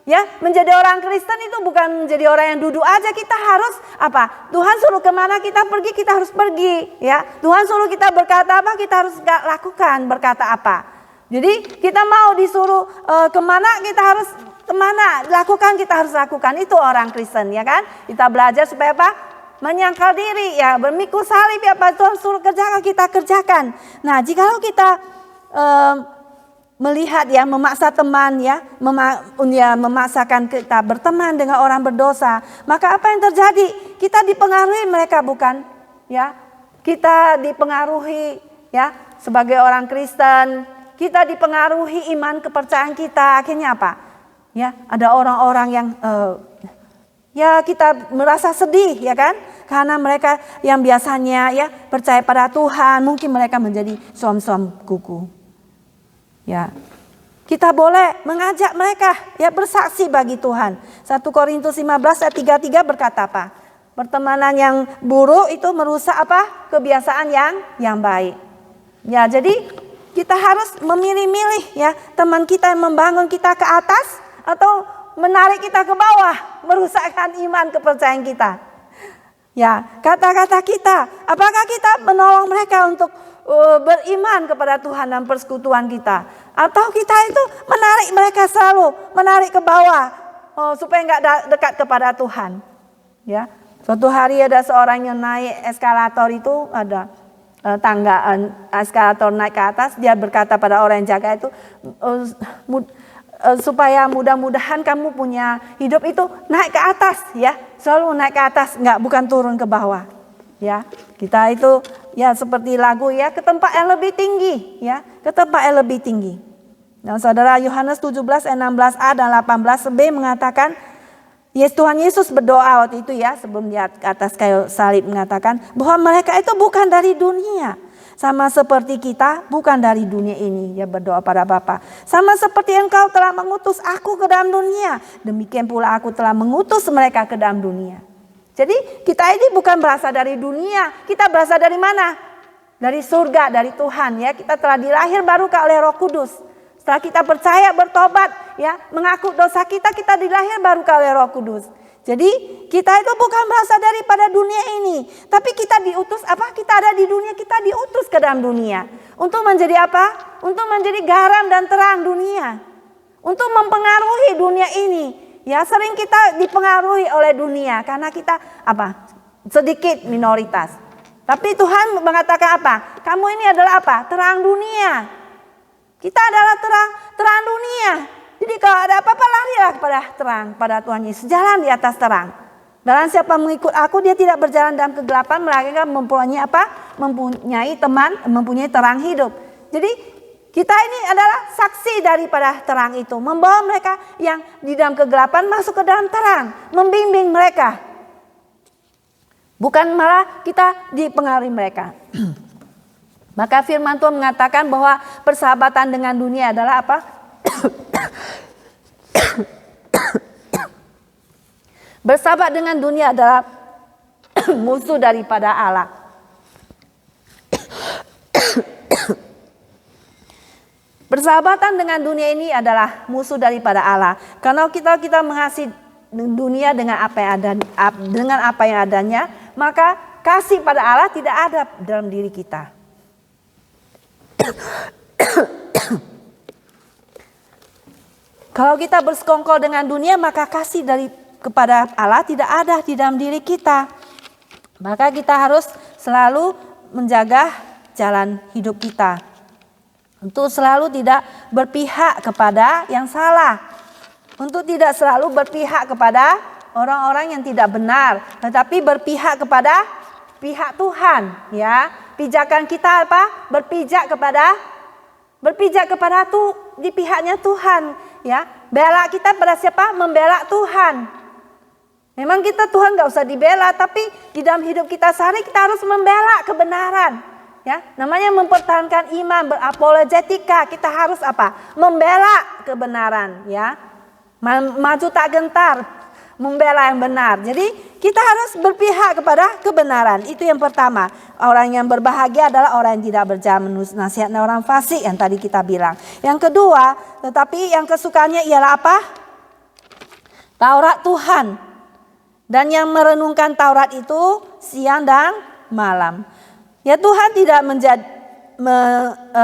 Ya, menjadi orang Kristen itu bukan menjadi orang yang duduk aja, kita harus apa? Tuhan suruh kemana kita pergi, kita harus pergi, ya. Tuhan suruh kita berkata apa, kita harus lakukan berkata apa. Jadi kita mau disuruh kemana, kita harus kemana, lakukan, kita harus lakukan. Itu orang Kristen, ya kan? Kita belajar supaya apa? Menyangkal diri, ya, bermikul salib, ya, apa Tuhan suruh kerjakan, kita kerjakan. Nah, jikalau kita melihat, ya, memaksa teman, ya, memaksakan kita berteman dengan orang berdosa, maka apa yang terjadi? Kita dipengaruhi mereka, bukan? Ya, kita dipengaruhi, ya, sebagai orang Kristen, kita dipengaruhi iman kepercayaan kita. Akhirnya apa? Ya, ada orang-orang yang ya kita merasa sedih, ya kan? Karena mereka yang biasanya, ya, percaya pada Tuhan, mungkin mereka menjadi suam-suam kuku. Ya, kita boleh mengajak mereka, ya, bersaksi bagi Tuhan. 1 Korintus 15 ayat 33 berkata apa? Pertemanan yang buruk itu merusak apa? Kebiasaan yang baik. Ya, jadi kita harus memilih-milih ya, teman kita yang membangun kita ke atas atau menarik kita ke bawah, merusakkan iman kepercayaan kita. Ya, kata-kata kita, apakah kita menolong mereka untuk beriman kepada Tuhan dan persekutuan kita, atau kita itu menarik mereka selalu menarik ke bawah supaya nggak dekat kepada Tuhan. Ya, suatu hari ada seorang yang naik eskalator itu, ada tangga eskalator naik ke atas, dia berkata pada orang yang jaga itu, supaya mudah-mudahan kamu punya hidup itu naik ke atas ya, selalu naik ke atas, bukan turun ke bawah ya. Kita itu ya seperti lagu ya, ke tempat yang lebih tinggi ya, ke tempat yang lebih tinggi. Nah, saudara, Yohanes 17 ayat 16a dan 18b mengatakan, Tuhan Yesus berdoa waktu itu ya, sebelum di atas kayu salib, mengatakan bahwa mereka itu bukan dari dunia, sama seperti kita bukan dari dunia ini. Dia berdoa pada Bapa, sama seperti Engkau telah mengutus aku ke dalam dunia, demikian pula aku telah mengutus mereka ke dalam dunia. Jadi kita ini bukan berasal dari dunia, kita berasal dari mana? Dari surga, dari Tuhan ya. Kita telah dilahir baru oleh Roh Kudus. Setelah kita percaya, bertobat ya, mengaku dosa kita, kita dilahir baru oleh Roh Kudus. Jadi kita itu bukan berasal daripada dunia ini, tapi kita diutus apa? Kita ada di dunia, kita diutus ke dalam dunia. Untuk menjadi apa? Untuk menjadi garam dan terang dunia. Untuk mempengaruhi dunia ini. Ya, sering kita dipengaruhi oleh dunia karena kita apa? Sedikit minoritas. Tapi Tuhan mengatakan apa? Kamu ini adalah apa? Terang dunia. Kita adalah terang dunia. Jadi kalau ada apa-apa, larilah kepada terang, pada Tuhan Yesus. Jalan di atas terang. Barang siapa mengikut aku, dia tidak berjalan dalam kegelapan, melainkan mempunyai apa? Mempunyai teman, mempunyai terang hidup. Jadi kita ini adalah saksi daripada terang itu. Membawa mereka yang di dalam kegelapan masuk ke dalam terang. Membimbing mereka. Bukan malah kita dipengaruhi mereka. Maka firman Tuhan mengatakan bahwa persahabatan dengan dunia adalah apa? Bersahabat dengan dunia adalah musuh daripada Allah. Persahabatan dengan dunia ini adalah musuh daripada Allah. Karena kita mengasihi dunia dengan apa yang adanya, maka kasih pada Allah tidak ada dalam diri kita. Kalau kita bersekongkol dengan dunia, maka kasih kepada Allah tidak ada di dalam diri kita. Maka kita harus selalu menjaga jalan hidup kita. Untuk selalu tidak berpihak kepada yang salah. Untuk tidak selalu berpihak kepada orang-orang yang tidak benar. Tetapi berpihak kepada pihak Tuhan. Ya, pijakan kita apa? Berpijak kepada di pihaknya Tuhan. Ya, bela kita pada siapa? Membela Tuhan. Memang kita Tuhan gak usah dibela, tapi di dalam hidup kita sehari kita harus membela kebenaran. Ya, namanya mempertahankan iman, berapologetika. Kita harus apa? Membela kebenaran, ya. Maju tak gentar, membela yang benar. Jadi kita harus berpihak kepada kebenaran. Itu yang pertama. Orang yang berbahagia adalah orang yang tidak berjalan menurut nasihatnya orang fasik yang tadi kita bilang. Yang kedua, tetapi yang kesukaannya ialah apa? Taurat Tuhan. Dan yang merenungkan Taurat itu siang dan malam. Ya, Tuhan tidak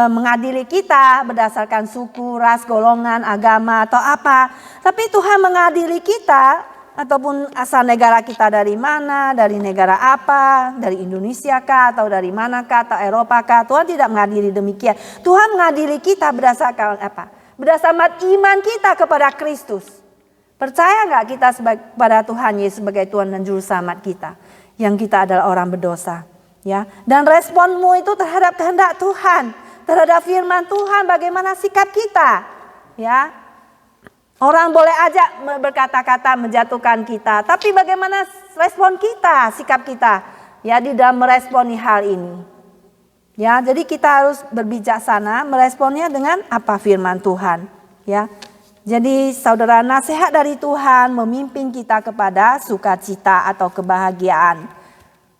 mengadili kita berdasarkan suku, ras, golongan, agama atau apa. Tapi Tuhan mengadili kita ataupun asal negara kita dari mana, dari negara apa, dari Indonesia kah atau dari manakah atau Eropa kah. Tuhan tidak mengadili demikian. Tuhan mengadili kita berdasarkan apa? Berdasarkan iman kita kepada Kristus. Percaya nggak kita pada Tuhan Yesus sebagai Tuhan dan Juru Selamat kita? Yang kita adalah orang berdosa. Ya, dan responmu itu terhadap kehendak Tuhan, terhadap firman Tuhan, bagaimana sikap kita. Ya, orang boleh aja berkata-kata menjatuhkan kita, tapi bagaimana respon kita, sikap kita, ya di dalam meresponi hal ini. Ya, jadi kita harus berbijaksana meresponnya dengan apa firman Tuhan. Ya, jadi saudara, nasihat dari Tuhan memimpin kita kepada sukacita atau kebahagiaan.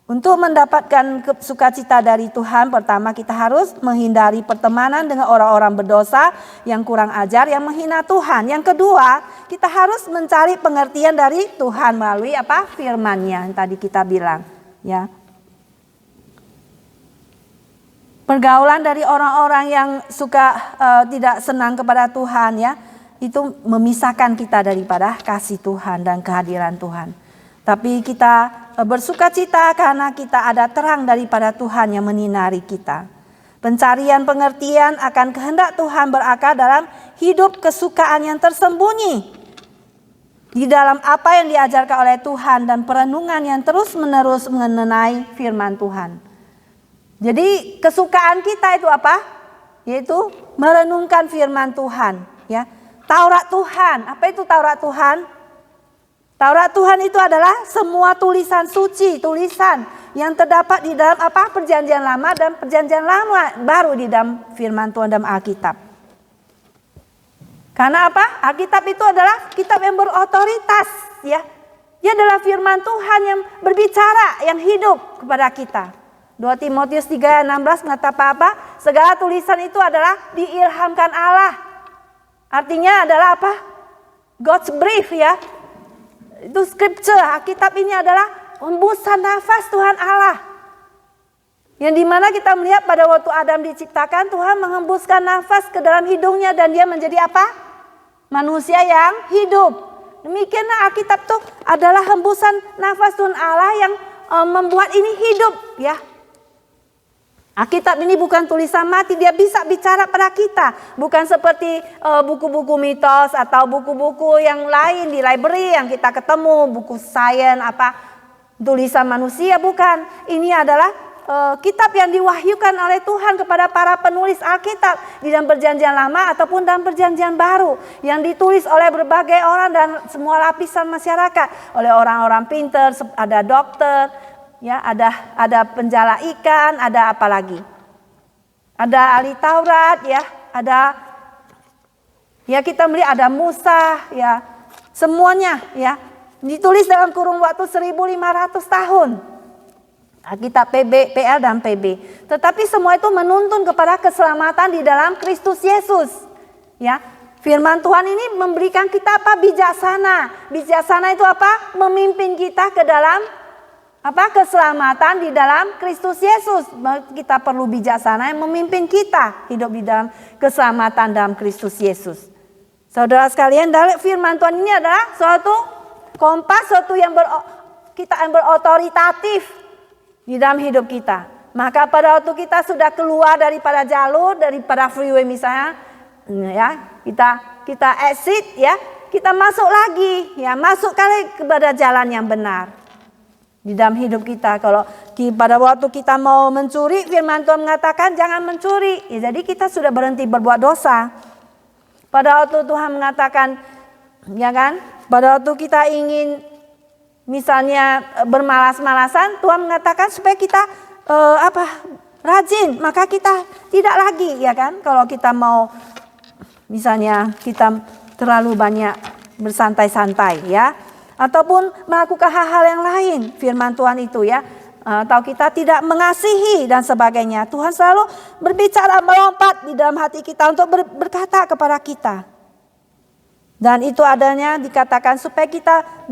Untuk mendapatkan sukacita dari Tuhan, pertama kita harus menghindari pertemanan dengan orang-orang berdosa yang kurang ajar, yang menghina Tuhan. Yang kedua, kita harus mencari pengertian dari Tuhan melalui apa? Firman-Nya yang tadi kita bilang, ya. Pergaulan dari orang-orang yang suka tidak senang kepada Tuhan, ya, itu memisahkan kita daripada kasih Tuhan dan kehadiran Tuhan. Tapi kita bersuka cita karena kita ada terang daripada Tuhan yang menyinari kita. Pencarian pengertian akan kehendak Tuhan berakar dalam hidup kesukaan yang tersembunyi di dalam apa yang diajarkan oleh Tuhan dan perenungan yang terus-menerus mengenai firman Tuhan. Jadi kesukaan kita itu apa? Yaitu merenungkan firman Tuhan, ya. Taurat Tuhan. Apa itu Taurat Tuhan? Taurat Tuhan itu adalah semua tulisan suci, tulisan yang terdapat di dalam apa? Perjanjian Lama dan Perjanjian Lama baru di dalam firman Tuhan dalam Alkitab. Karena apa? Alkitab itu adalah kitab yang berotoritas, ya. Dia adalah firman Tuhan yang berbicara, yang hidup kepada kita. 2 Timotius 3:16 mengatakan apa? Segala tulisan itu adalah diilhamkan Allah. Artinya adalah apa? God's brief, ya. Itu scripture, Alkitab ini adalah hembusan nafas Tuhan Allah. Yang dimana kita melihat pada waktu Adam diciptakan, Tuhan menghembuskan nafas ke dalam hidungnya dan dia menjadi apa? Manusia yang hidup. Demikianlah Alkitab itu adalah hembusan nafas Tuhan Allah yang membuat ini hidup, ya. Alkitab ini bukan tulisan mati, dia bisa bicara pada kita. Bukan seperti buku-buku mitos atau buku-buku yang lain di library yang kita ketemu, buku sains apa tulisan manusia, bukan. Ini adalah kitab yang diwahyukan oleh Tuhan kepada para penulis Alkitab di dalam Perjanjian Lama ataupun dalam Perjanjian Baru, yang ditulis oleh berbagai orang dan semua lapisan masyarakat, oleh orang-orang pintar, ada dokter, ya, ada penjala ikan, ada apa lagi? Ada ahli Taurat, ya, ada, ya, kita melihat ada Musa, ya. Semuanya, ya, ditulis dalam kurun waktu 1500 tahun. Alkitab PB, PL dan PB. Tetapi semua itu menuntun kepada keselamatan di dalam Kristus Yesus, ya. Firman Tuhan ini memberikan kita apa? Bijaksana. Bijaksana itu apa? Memimpin kita ke dalam apa? Keselamatan di dalam Kristus Yesus. Kita perlu bijaksana yang memimpin kita hidup di dalam keselamatan dalam Kristus Yesus. Saudara sekalian, dari firman Tuhan ini adalah suatu kompas, suatu yang berotoritatif di dalam hidup kita. Maka pada waktu kita sudah keluar daripada jalur, daripada freeway misalnya, ya, kita exit, ya, kita masuk lagi, ya, masuk kali kepada jalan yang benar. Di dalam hidup kita, kalau pada waktu kita mau mencuri, firman Tuhan mengatakan jangan mencuri, ya, jadi kita sudah berhenti berbuat dosa. Pada waktu Tuhan mengatakan, ya kan, pada waktu kita ingin misalnya bermalas-malasan, Tuhan mengatakan supaya kita rajin, maka kita tidak lagi, ya kan, kalau kita mau misalnya kita terlalu banyak bersantai-santai, ya. Ataupun melakukan hal-hal yang lain, firman Tuhan itu, ya, atau kita tidak mengasihi dan sebagainya. Tuhan selalu berbicara, melompat di dalam hati kita untuk berkata kepada kita. Dan itu adanya dikatakan supaya kita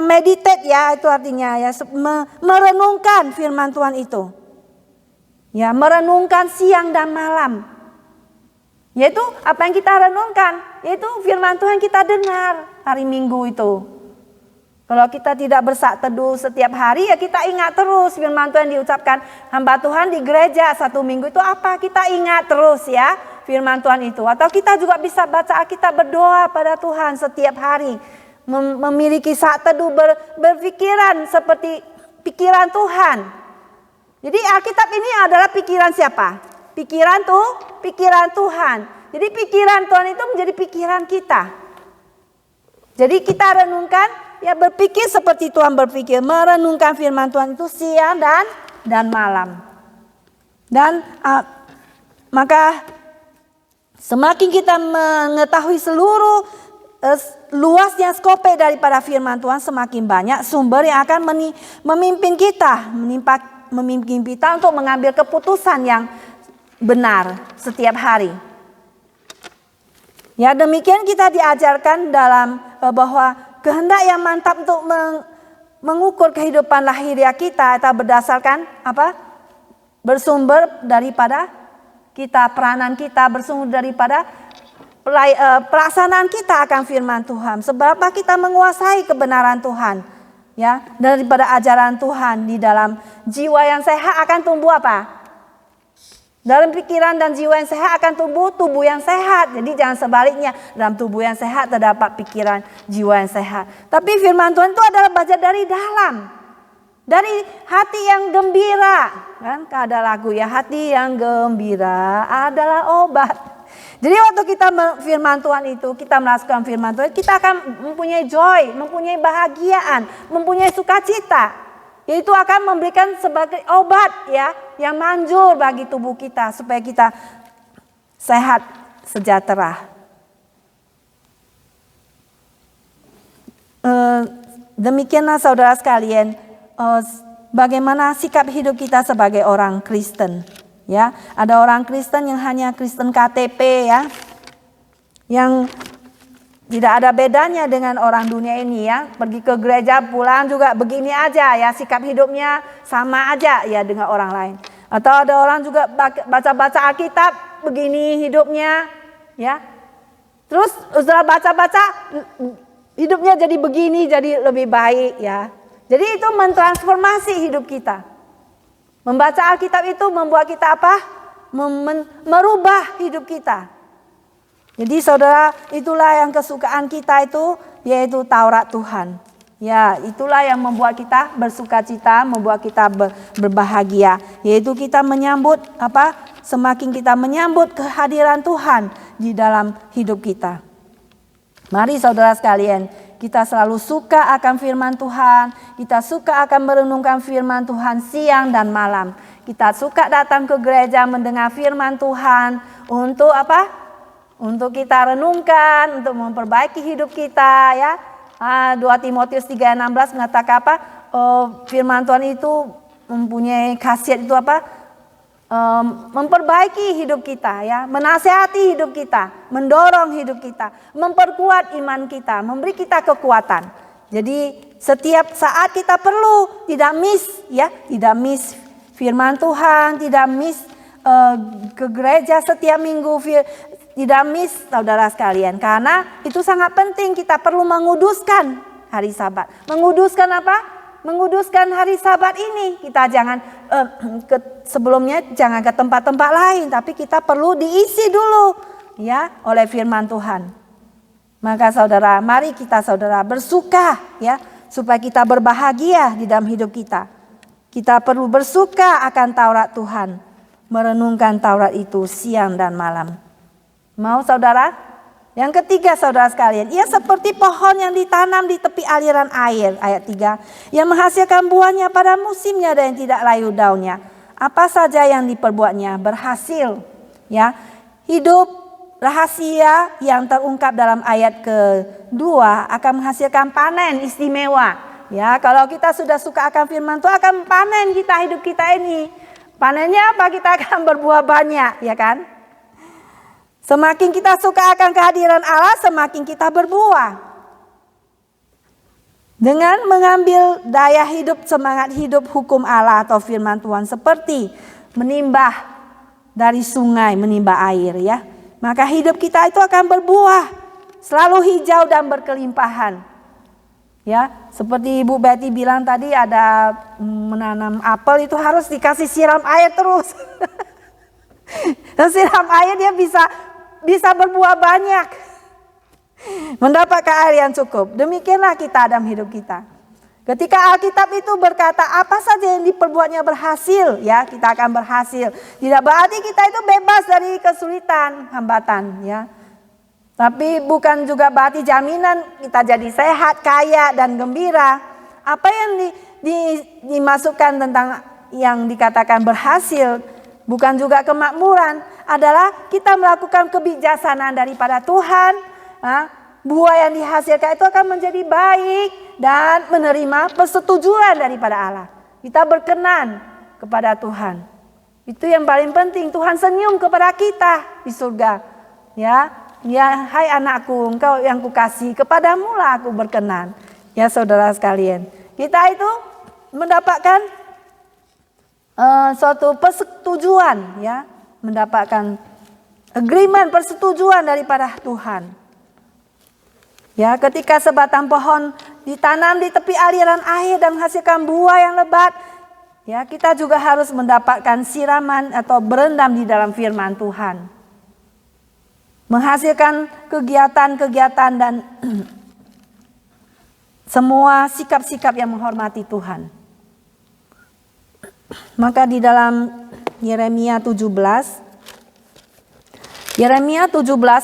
meditate, ya, itu artinya, ya, merenungkan firman Tuhan itu. Ya, merenungkan siang dan malam. Yaitu apa yang kita renungkan, yaitu firman Tuhan kita dengar hari Minggu itu. Kalau kita tidak bersak teduh setiap hari, ya kita ingat terus firman Tuhan diucapkan hamba Tuhan di gereja 1 minggu itu apa, kita ingat terus, ya, firman Tuhan itu. Atau kita juga bisa baca Alkitab, berdoa pada Tuhan setiap hari, memiliki sak teduh, berpikiran seperti pikiran Tuhan. Jadi Alkitab ini adalah pikiran siapa? Pikiran Tuhan. Jadi pikiran Tuhan itu menjadi pikiran kita. Jadi kita renungkan, ya, berpikir seperti Tuhan berpikir, merenungkan firman Tuhan itu siang dan malam. Dan maka semakin kita mengetahui seluruh luasnya skope daripada firman Tuhan, semakin banyak sumber yang akan memimpin kita untuk mengambil keputusan yang benar setiap hari. Ya, demikian kita diajarkan dalam bahwa kehendak yang mantap untuk mengukur kehidupan lahiriah kita itu berdasarkan apa? Bersumber daripada kita, peranan kita, bersumber daripada pelaksanaan kita akan firman Tuhan. Sebab kita menguasai kebenaran Tuhan, ya, daripada ajaran Tuhan di dalam jiwa yang sehat akan tumbuh apa? Dalam pikiran dan jiwa yang sehat akan tumbuh tubuh yang sehat. Jadi jangan sebaliknya, dalam tubuh yang sehat terdapat pikiran jiwa yang sehat. Tapi firman Tuhan itu adalah baca dari dalam, dari hati yang gembira. Kan ada lagu ya, hati yang gembira adalah obat. Jadi waktu kita firman Tuhan itu, kita melakukan firman Tuhan, kita akan mempunyai joy, mempunyai bahagiaan, mempunyai sukacita. Yaitu akan memberikan sebagai obat ya, yang manjur bagi tubuh kita supaya kita sehat, sejahtera. Demikianlah saudara sekalian, bagaimana sikap hidup kita sebagai orang Kristen. Ya, ada orang Kristen yang hanya Kristen KTP ya, yang tidak ada bedanya dengan orang dunia ini ya. Pergi ke gereja pulang juga begini aja ya, sikap hidupnya sama aja ya dengan orang lain. Atau ada orang juga baca-baca Alkitab begini hidupnya ya. Terus setelah baca-baca hidupnya jadi begini, jadi lebih baik ya. Jadi itu mentransformasi hidup kita. Membaca Alkitab itu membuat kita apa? Merubah hidup kita. Jadi saudara, itulah yang kesukaan kita itu, yaitu Taurat Tuhan. Ya, itulah yang membuat kita bersukacita, membuat kita berbahagia. Yaitu kita menyambut apa? Semakin kita menyambut kehadiran Tuhan di dalam hidup kita. Mari saudara sekalian, kita selalu suka akan firman Tuhan. Kita suka akan merenungkan firman Tuhan siang dan malam. Kita suka datang ke gereja mendengar firman Tuhan untuk apa? Untuk kita renungkan, untuk memperbaiki hidup kita ya. 2 Timotius 3:16 mengatakan apa? Firman Tuhan itu mempunyai khasiat itu apa? Memperbaiki hidup kita ya, menasihati hidup kita, mendorong hidup kita, memperkuat iman kita, memberi kita kekuatan. Jadi setiap saat kita perlu tidak miss firman Tuhan, tidak miss ke gereja setiap minggu, tidak miss saudara sekalian, karena itu sangat penting. Kita perlu menguduskan hari Sabat. Menguduskan apa? Menguduskan hari Sabat ini. Kita jangan sebelumnya jangan ke tempat-tempat lain, tapi kita perlu diisi dulu ya oleh firman Tuhan. Maka saudara, mari kita saudara bersuka ya, supaya kita berbahagia di dalam hidup kita. Kita perlu bersuka akan Taurat Tuhan, merenungkan Taurat itu siang dan malam. Mau saudara? Yang ketiga saudara sekalian, ia seperti pohon yang ditanam di tepi aliran air, ayat 3, yang menghasilkan buahnya pada musimnya dan yang tidak layu daunnya. Apa saja yang diperbuatnya berhasil. Ya, hidup rahasia yang terungkap dalam ayat kedua akan menghasilkan panen istimewa. Ya, kalau kita sudah suka akan firman Tuhan, akan panen kita hidup kita ini. Panennya apa? Kita akan berbuah banyak, ya kan? Semakin kita suka akan kehadiran Allah, semakin kita berbuah. Dengan mengambil daya hidup, semangat hidup hukum Allah atau firman Tuhan, seperti menimbah dari sungai, menimba air ya. Maka hidup kita itu akan berbuah, selalu hijau dan berkelimpahan. Ya, seperti Ibu Betty bilang tadi, ada menanam apel itu harus dikasih siram air terus. Dan siram air dia bisa berbuah banyak, mendapatkan air yang cukup. Demikianlah kita dalam hidup kita. Ketika Alkitab itu berkata apa saja yang diperbuatnya berhasil, ya kita akan berhasil. Tidak berarti kita itu bebas dari kesulitan, hambatan, ya. Tapi bukan juga berarti jaminan kita jadi sehat, kaya dan gembira. Apa yang dimasukkan tentang yang dikatakan berhasil, bukan juga kemakmuran, adalah kita melakukan kebijaksanaan daripada Tuhan, buah yang dihasilkan itu akan menjadi baik dan menerima persetujuan daripada Allah. Kita berkenan kepada Tuhan. Itu yang paling penting. Tuhan senyum kepada kita di surga. Ya, hai anakku, engkau yang kukasih, kepadamu lah aku berkenan. Ya saudara sekalian, kita itu mendapatkan suatu persetujuan, ya, mendapatkan agreement, persetujuan daripada Tuhan. Ya, ketika sebatang pohon ditanam di tepi aliran air dan menghasilkan buah yang lebat, ya, kita juga harus mendapatkan siraman atau berendam di dalam firman Tuhan. Menghasilkan kegiatan-kegiatan dan semua sikap-sikap yang menghormati Tuhan. Maka di dalam Yeremia 17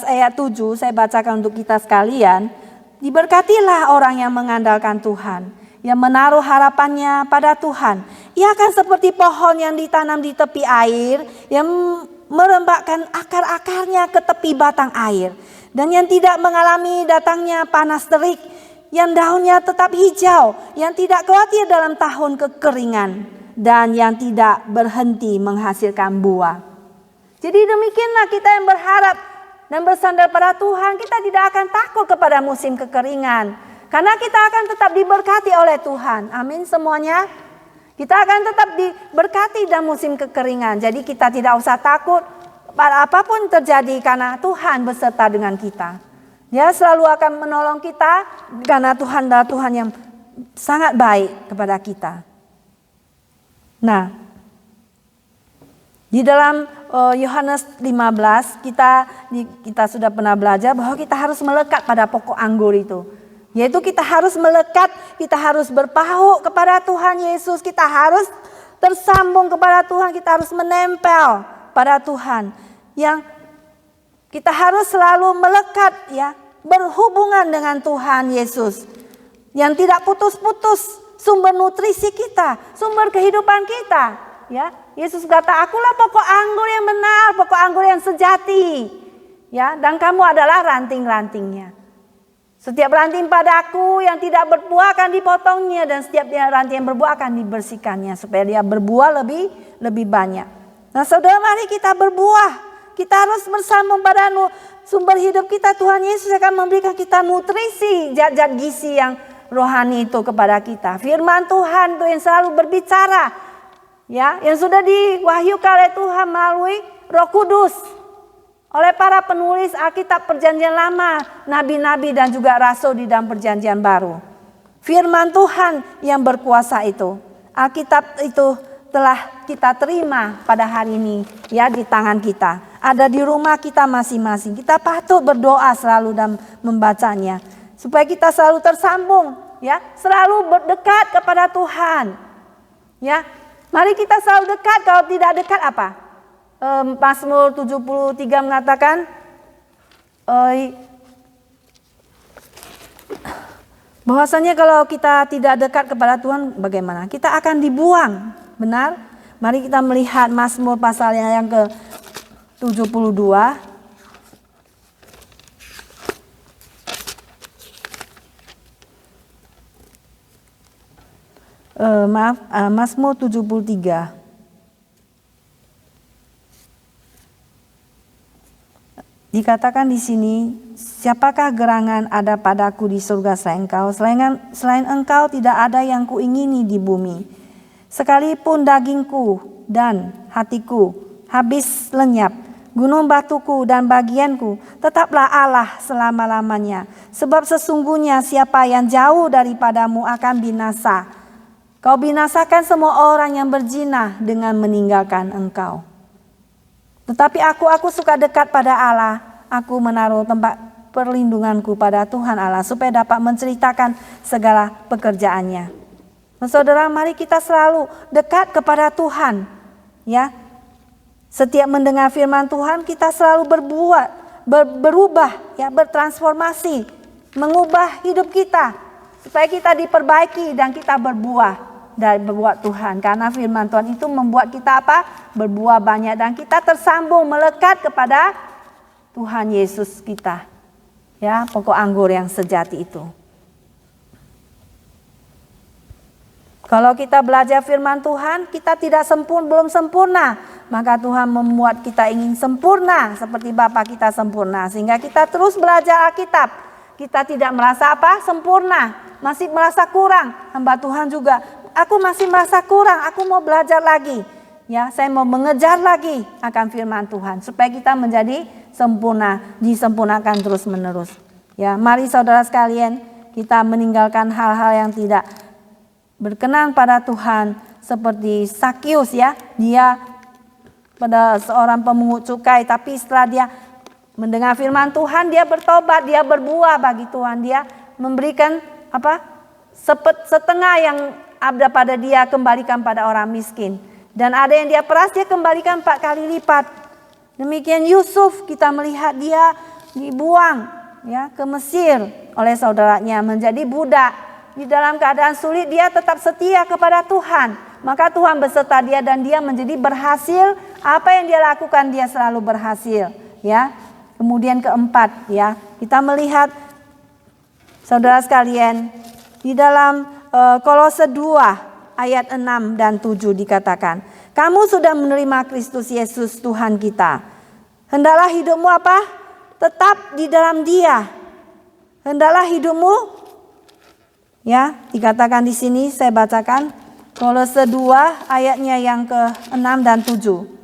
ayat 7 saya bacakan untuk kita sekalian. Diberkatilah orang yang mengandalkan Tuhan, yang menaruh harapannya pada Tuhan. Ia akan seperti pohon yang ditanam di tepi air, yang merembakkan akar-akarnya ke tepi batang air, dan yang tidak mengalami datangnya panas terik, yang daunnya tetap hijau, yang tidak khawatir dalam tahun kekeringan, dan yang tidak berhenti menghasilkan buah. Jadi demikianlah kita yang berharap dan bersandar pada Tuhan, kita tidak akan takut kepada musim kekeringan. Karena kita akan tetap diberkati oleh Tuhan. Amin semuanya. Kita akan tetap diberkati dalam musim kekeringan. Jadi kita tidak usah takut pada apapun terjadi karena Tuhan beserta dengan kita. Dia selalu akan menolong kita karena Tuhan adalah Tuhan yang sangat baik kepada kita. Nah, di dalam Yohanes 15 kita sudah pernah belajar bahwa kita harus melekat pada pokok anggur itu. Yaitu kita harus melekat, kita harus berpaut kepada Tuhan Yesus, kita harus tersambung kepada Tuhan, kita harus menempel pada Tuhan. Yang kita harus selalu melekat, ya, berhubungan dengan Tuhan Yesus. Yang tidak putus-putus sumber nutrisi kita, sumber kehidupan kita, ya. Yesus kata, akulah pokok anggur yang benar, pokok anggur yang sejati. Ya, dan kamu adalah ranting-rantingnya. Setiap ranting padaku yang tidak berbuah akan dipotongnya, dan setiap ranting yang berbuah akan dibersihkannya supaya dia berbuah lebih banyak. Nah, saudara, mari kita berbuah. Kita harus bersambung pada sumber hidup kita. Tuhan Yesus akan memberikan kita nutrisi, zat-zat gizi yang rohani itu kepada kita. Firman Tuhan itu yang selalu berbicara. Ya, yang sudah diwahyukan oleh Tuhan melalui Roh Kudus, oleh para penulis Alkitab Perjanjian Lama, nabi-nabi dan juga rasul di dalam Perjanjian Baru. Firman Tuhan yang berkuasa itu, Alkitab itu telah kita terima pada hari ini, ya, di tangan kita. Ada di rumah kita masing-masing. Kita patut berdoa selalu dan membacanya supaya kita selalu tersambung, ya, selalu berdekat kepada Tuhan. Ya. Mari kita selalu dekat, kalau tidak dekat apa? Mazmur 73 mengatakan, bahwasanya kalau kita tidak dekat kepada Tuhan, bagaimana? Kita akan dibuang, benar? Mari kita melihat Mazmur pasal yang ke-72. Mazmur 73. Dikatakan di sini, siapakah gerangan ada padaku di surga selain engkau? Selain engkau tidak ada yang kuingini di bumi. Sekalipun dagingku dan hatiku habis lenyap, gunung batuku dan bagianku, tetaplah Allah selama-lamanya. Sebab sesungguhnya siapa yang jauh daripadamu akan binasa. Kau binasakan semua orang yang berzina dengan meninggalkan engkau. Tetapi aku suka dekat pada Allah. Aku menaruh tempat perlindunganku pada Tuhan Allah supaya dapat menceritakan segala pekerjaannya. Nah, saudara, mari kita selalu dekat kepada Tuhan. Ya, setiap mendengar firman Tuhan kita selalu berubah, ya, bertransformasi, mengubah hidup kita supaya kita diperbaiki dan kita berbuah dari berbuat Tuhan. Karena firman Tuhan itu membuat kita apa? Berbuah banyak dan kita tersambung melekat kepada Tuhan Yesus kita. Ya, pokok anggur yang sejati itu. Kalau kita belajar firman Tuhan, kita tidak belum sempurna, maka Tuhan membuat kita ingin sempurna seperti Bapa kita sempurna, sehingga kita terus belajar Alkitab. Kita tidak merasa sempurna, masih merasa kurang. Hamba Tuhan juga, aku masih merasa kurang, aku mau belajar lagi. Ya, saya mau mengejar lagi akan firman Tuhan supaya kita menjadi sempurna, disempurnakan terus-menerus. Ya, mari saudara sekalian, kita meninggalkan hal-hal yang tidak berkenan pada Tuhan, seperti Sakius ya, dia pada seorang pemungut cukai, tapi setelah dia mendengar firman Tuhan, dia bertobat, dia berbuah bagi Tuhan, dia memberikan setengah yang ada pada dia, kembalikan pada orang miskin. Dan ada yang dia peras, dia kembalikan 4 kali lipat. Demikian Yusuf, kita melihat dia dibuang ya ke Mesir oleh saudaranya menjadi budak. Di dalam keadaan sulit dia tetap setia kepada Tuhan. Maka Tuhan beserta dia dan dia menjadi berhasil. Apa yang dia lakukan dia selalu berhasil. Ya. Kemudian keempat ya, kita melihat saudara sekalian di dalam Kolose 2 ayat 6 dan 7 dikatakan, kamu sudah menerima Kristus Yesus Tuhan kita. Hendaklah hidupmu tetap di dalam Dia. Hendaklah hidupmu ya, dikatakan di sini saya bacakan Kolose 2 ayatnya yang ke-6 dan 7.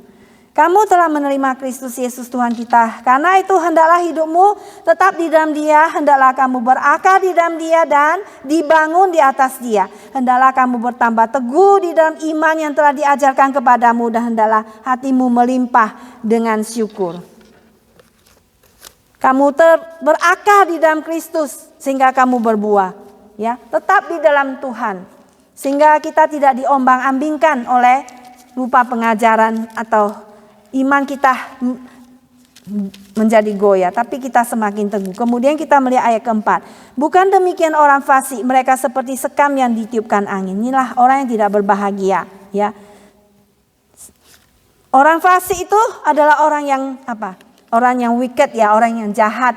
Kamu telah menerima Kristus Yesus Tuhan kita. Karena itu hendaklah hidupmu tetap di dalam Dia, hendaklah kamu berakar di dalam Dia dan dibangun di atas Dia. Hendaklah kamu bertambah teguh di dalam iman yang telah diajarkan kepadamu dan hendaklah hatimu melimpah dengan syukur. Kamu berakar di dalam Kristus sehingga kamu berbuah. Ya, tetap di dalam Tuhan sehingga kita tidak diombang-ambingkan oleh lupa pengajaran atau iman kita menjadi goyah, tapi kita semakin teguh. Kemudian kita melihat ayat keempat, bukan demikian orang fasik, mereka seperti sekam yang ditiupkan angin. Inilah orang yang tidak berbahagia ya. Orang fasik itu adalah orang yang orang yang wicked ya, orang yang jahat.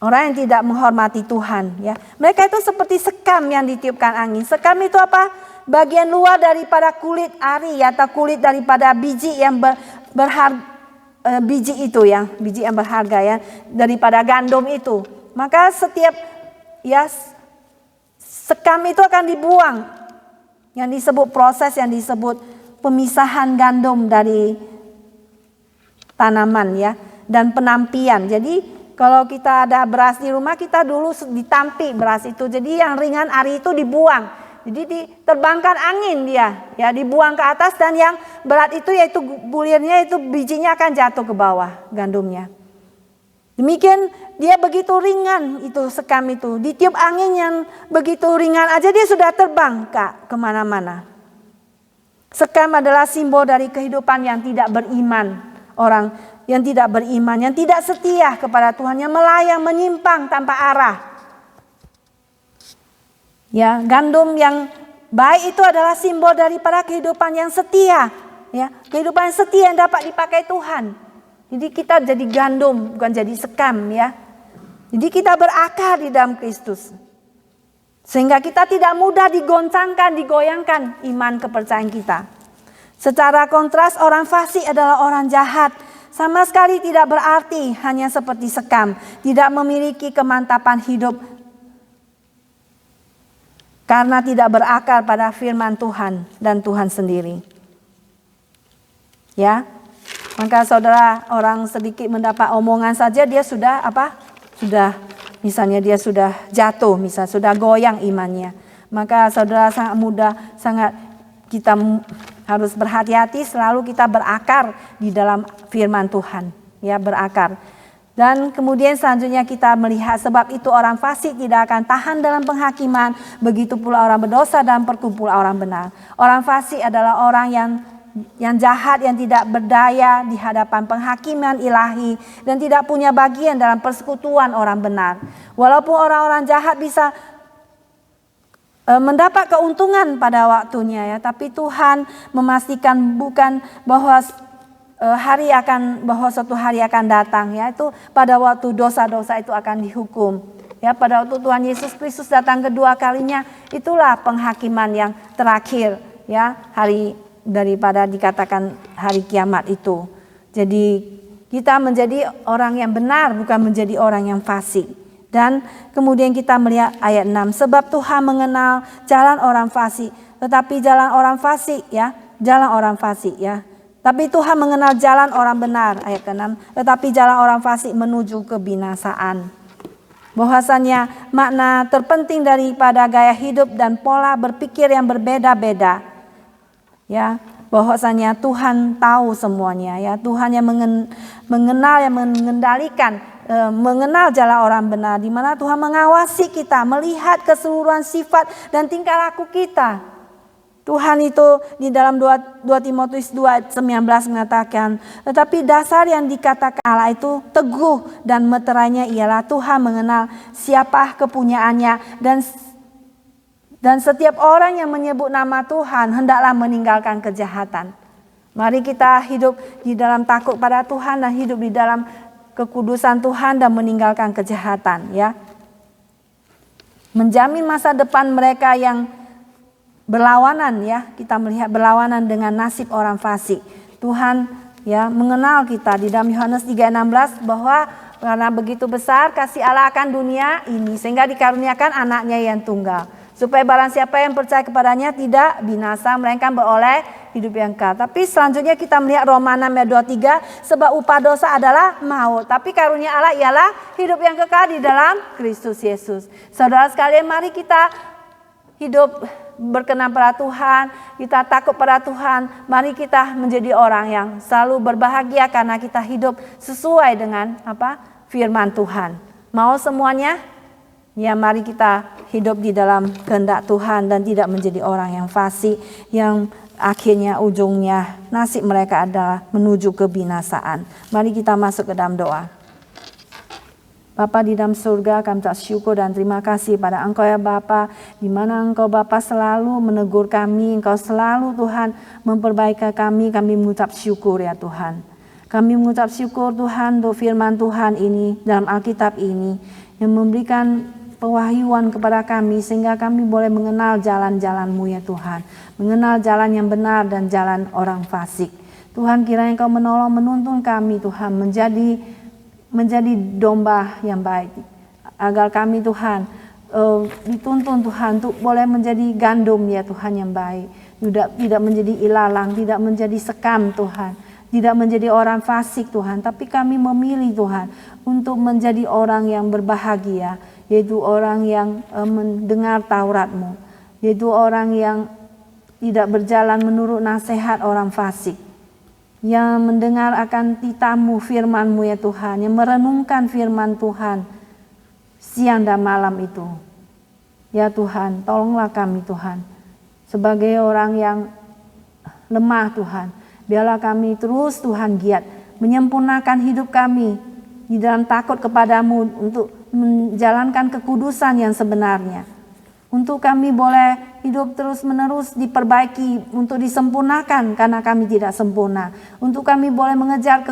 Orang yang tidak menghormati Tuhan ya. Mereka itu seperti sekam yang ditiupkan angin. Sekam itu bagian luar daripada kulit ari atau kulit daripada biji yang berharga, biji itu ya, biji yang berharga ya, daripada gandum itu. Maka setiap ya sekam itu akan dibuang. Yang disebut proses yang disebut pemisahan gandum dari tanaman ya, dan penampian. Jadi kalau kita ada beras di rumah, kita dulu ditampi beras itu. Jadi yang ringan ari itu dibuang. Jadi diterbangkan angin dia, ya dibuang ke atas, dan yang berat itu yaitu bulirnya, itu bijinya akan jatuh ke bawah gandumnya. Demikian dia begitu ringan itu sekam itu, ditiup angin yang begitu ringan aja dia sudah terbang kemana-mana. Sekam adalah simbol dari kehidupan yang tidak beriman, orang yang tidak beriman, yang tidak setia kepada Tuhan, yang melayang, menyimpang tanpa arah. Ya, gandum yang baik itu adalah simbol daripada kehidupan yang setia, ya, kehidupan yang setia yang dapat dipakai Tuhan. Jadi kita jadi gandum, bukan jadi sekam ya. Jadi kita berakar di dalam Kristus. Sehingga kita tidak mudah digoncangkan, digoyangkan iman kepercayaan kita. Secara kontras, orang fasik adalah orang jahat. Sama sekali tidak berarti, hanya seperti sekam, tidak memiliki kemantapan hidup karena tidak berakar pada firman Tuhan dan Tuhan sendiri. Ya, maka saudara, orang sedikit mendapat omongan saja dia sudah misalnya dia sudah jatuh, misalnya sudah goyang imannya. Maka saudara sangat kita harus berhati-hati, selalu kita berakar di dalam firman Tuhan, ya, berakar. Dan kemudian selanjutnya kita melihat sebab itu orang fasik tidak akan tahan dalam penghakiman, begitu pula orang berdosa dalam perkumpulan orang benar. Orang fasik adalah orang yang jahat, yang tidak berdaya di hadapan penghakiman ilahi dan tidak punya bagian dalam persekutuan orang benar. Walaupun orang-orang jahat bisa mendapat keuntungan pada waktunya ya, tapi Tuhan memastikan bukan bahwa bahwa suatu hari akan datang, yaitu pada waktu dosa-dosa itu akan dihukum. Ya, pada waktu Tuhan Yesus Kristus datang kedua kalinya, itulah penghakiman yang terakhir, ya, hari daripada dikatakan hari kiamat itu. Jadi kita menjadi orang yang benar, bukan menjadi orang yang fasik. Dan kemudian kita melihat ayat 6, sebab Tuhan mengenal jalan orang fasik, tetapi jalan orang fasik, ya, jalan orang fasik, ya. Tapi Tuhan mengenal jalan orang benar, ayat ke-6, tetapi jalan orang fasik menuju kebinasaan. Bahwasannya makna terpenting daripada gaya hidup dan pola berpikir yang berbeda-beda, ya, bahwasanya Tuhan tahu semuanya, ya, Tuhan yang mengenal, yang mengendalikan, mengenal jalan orang benar, di mana Tuhan mengawasi kita, melihat keseluruhan sifat dan tingkah laku kita. Tuhan itu di dalam 2 Timotius 2:19 mengatakan, tetapi dasar yang dikatakan Allah itu teguh dan meterainya ialah Tuhan mengenal siapa kepunyaannya, dan setiap orang yang menyebut nama Tuhan hendaklah meninggalkan kejahatan. Mari kita hidup di dalam takut pada Tuhan dan hidup di dalam kekudusan Tuhan dan meninggalkan kejahatan, ya. Menjamin masa depan mereka yang berlawanan, ya, kita melihat berlawanan dengan nasib orang fasik. Tuhan, ya, mengenal kita di dalam Yohanes 3:16 bahwa karena begitu besar kasih Allah akan dunia ini sehingga dikaruniakan anaknya yang tunggal, supaya barang siapa yang percaya kepadanya tidak binasa melainkan beroleh hidup yang kekal. Tapi selanjutnya kita melihat Roma 6:23, sebab upah dosa adalah maut, tapi karunia Allah ialah hidup yang kekal di dalam Kristus Yesus. Saudara sekalian, mari kita hidup berkenan pada Tuhan, kita takut pada Tuhan. Mari kita menjadi orang yang selalu berbahagia karena kita hidup sesuai dengan firman Tuhan. Mau semuanya? Ya, mari kita hidup di dalam kehendak Tuhan dan tidak menjadi orang yang fasik, yang akhirnya ujungnya nasib mereka adalah menuju kebinasaan. Mari kita masuk ke dalam doa. Bapa di dalam surga, kami ucap syukur dan terima kasih pada Engkau, ya Bapa, di mana Engkau Bapa selalu menegur kami, Engkau selalu Tuhan memperbaiki kami mengucap syukur, ya Tuhan. Kami mengucap syukur Tuhan untuk firman Tuhan ini dalam Alkitab ini yang memberikan pewahyuan kepada kami sehingga kami boleh mengenal jalan-jalan-Mu, ya Tuhan, mengenal jalan yang benar dan jalan orang fasik. Tuhan, kiranya Engkau menolong menuntun kami Tuhan menjadi domba yang baik, agar kami Tuhan dituntun Tuhan untuk boleh menjadi gandum, ya Tuhan, yang baik, tidak menjadi ilalang, tidak menjadi sekam Tuhan, tidak menjadi orang fasik Tuhan, tapi kami memilih Tuhan untuk menjadi orang yang berbahagia, yaitu orang yang mendengar Taurat-Mu, yaitu orang yang tidak berjalan menurut nasihat orang fasik, yang mendengar akan titah-Mu, firman-Mu, ya Tuhan, yang merenungkan firman Tuhan siang dan malam itu. Ya Tuhan, tolonglah kami Tuhan, sebagai orang yang lemah Tuhan, biarlah kami terus Tuhan giat menyempurnakan hidup kami di dalam takut kepadamu untuk menjalankan kekudusan yang sebenarnya. Untuk kami boleh hidup terus menerus diperbaiki, untuk disempurnakan karena kami tidak sempurna. Untuk kami boleh mengejar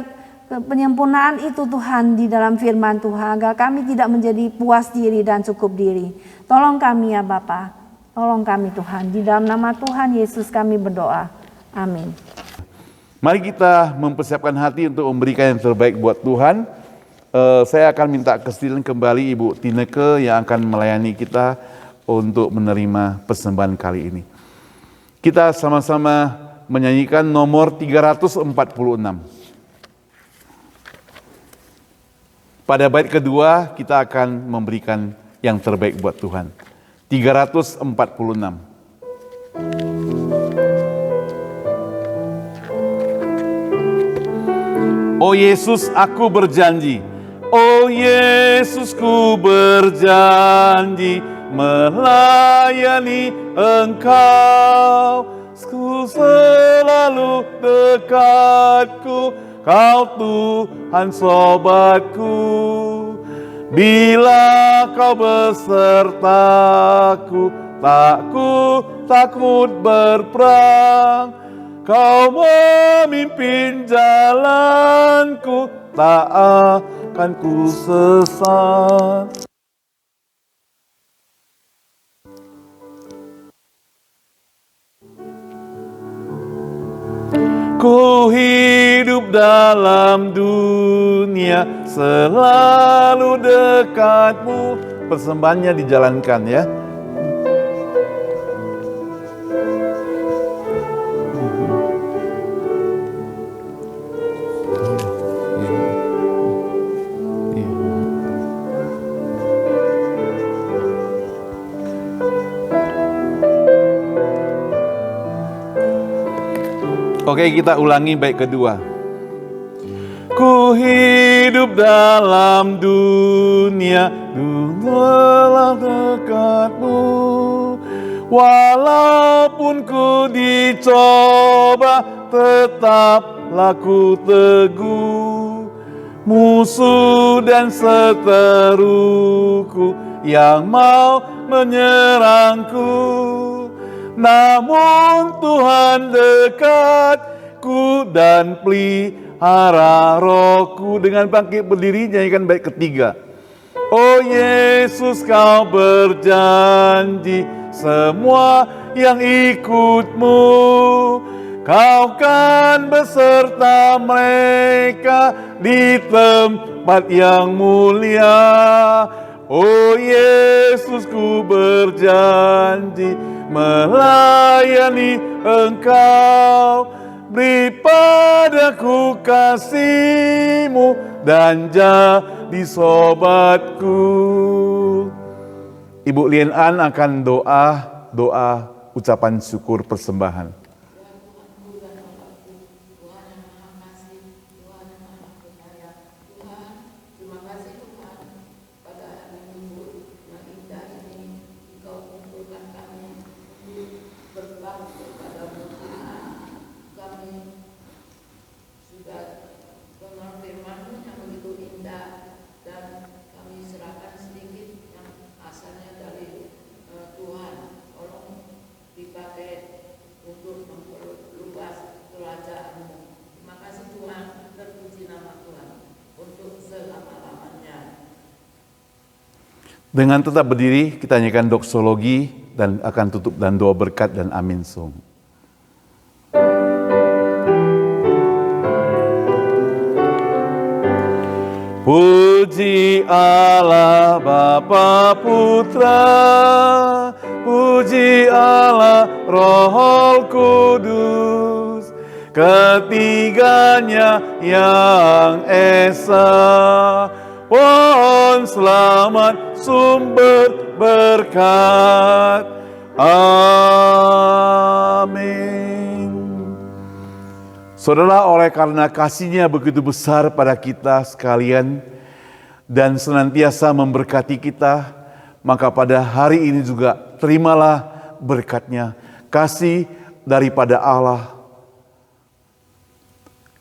penyempurnaan itu Tuhan di dalam firman Tuhan, agar kami tidak menjadi puas diri dan cukup diri. Tolong kami, ya Bapa, tolong kami Tuhan. Di dalam nama Tuhan Yesus kami berdoa. Amin. Mari kita mempersiapkan hati untuk memberikan yang terbaik buat Tuhan. Saya akan minta kesediaan kembali Ibu Tineke yang akan melayani kita untuk menerima persembahan kali ini. Kita sama-sama menyanyikan nomor 346. Pada bait kedua kita akan memberikan yang terbaik buat Tuhan. 346. Oh Yesus, aku berjanji. Oh Yesus, ku berjanji melayani Engkau, ku selalu dekatku, Kau Tuhan sobatku. Bila Kau besertaku, takut berperang. Kau memimpin jalanku, tak akan ku sesat. Ku hidup dalam dunia, selalu dekatmu. Persembahannya dijalankan ya. Oke, kita ulangi bait kedua. Ku hidup dalam dunia, dalam dekatmu. Walaupun ku dicoba, tetaplah ku teguh. Musuh dan seteruku yang mau menyerangku, namun Tuhan dekatku dan pelihara rohku. Dengan bangkit berdiri nyanyikan bait ketiga. Oh Yesus, kau berjanji semua yang ikutmu, kau kan beserta mereka di tempat yang mulia. Oh Yesus, ku berjanji melayani Engkau, beri padaku kasih-Mu dan jadi sobatku. Ibu Lien An akan doa ucapan syukur persembahan. Dengan tetap berdiri, kita nyanyikan doksologi dan akan tutup dan doa berkat dan amin sung. Puji Allah Bapa Putra, puji Allah Roh Kudus, ketiganya yang esa. Pohon selamat sumber berkat. Amin. Saudara, oleh karena kasih-Nya begitu besar pada kita sekalian dan senantiasa memberkati kita, maka pada hari ini juga terimalah berkat-Nya. Kasih daripada Allah,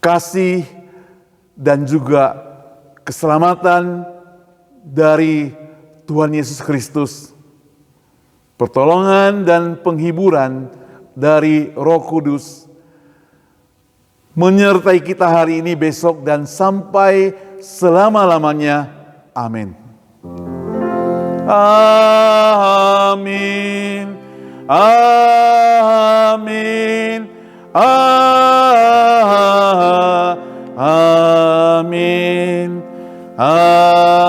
kasih dan juga keselamatan dari Tuhan Yesus Kristus, pertolongan dan penghiburan dari Roh Kudus menyertai kita hari ini, besok, dan sampai selama-lamanya. Amin. Amin. Amin. Amin. Amin.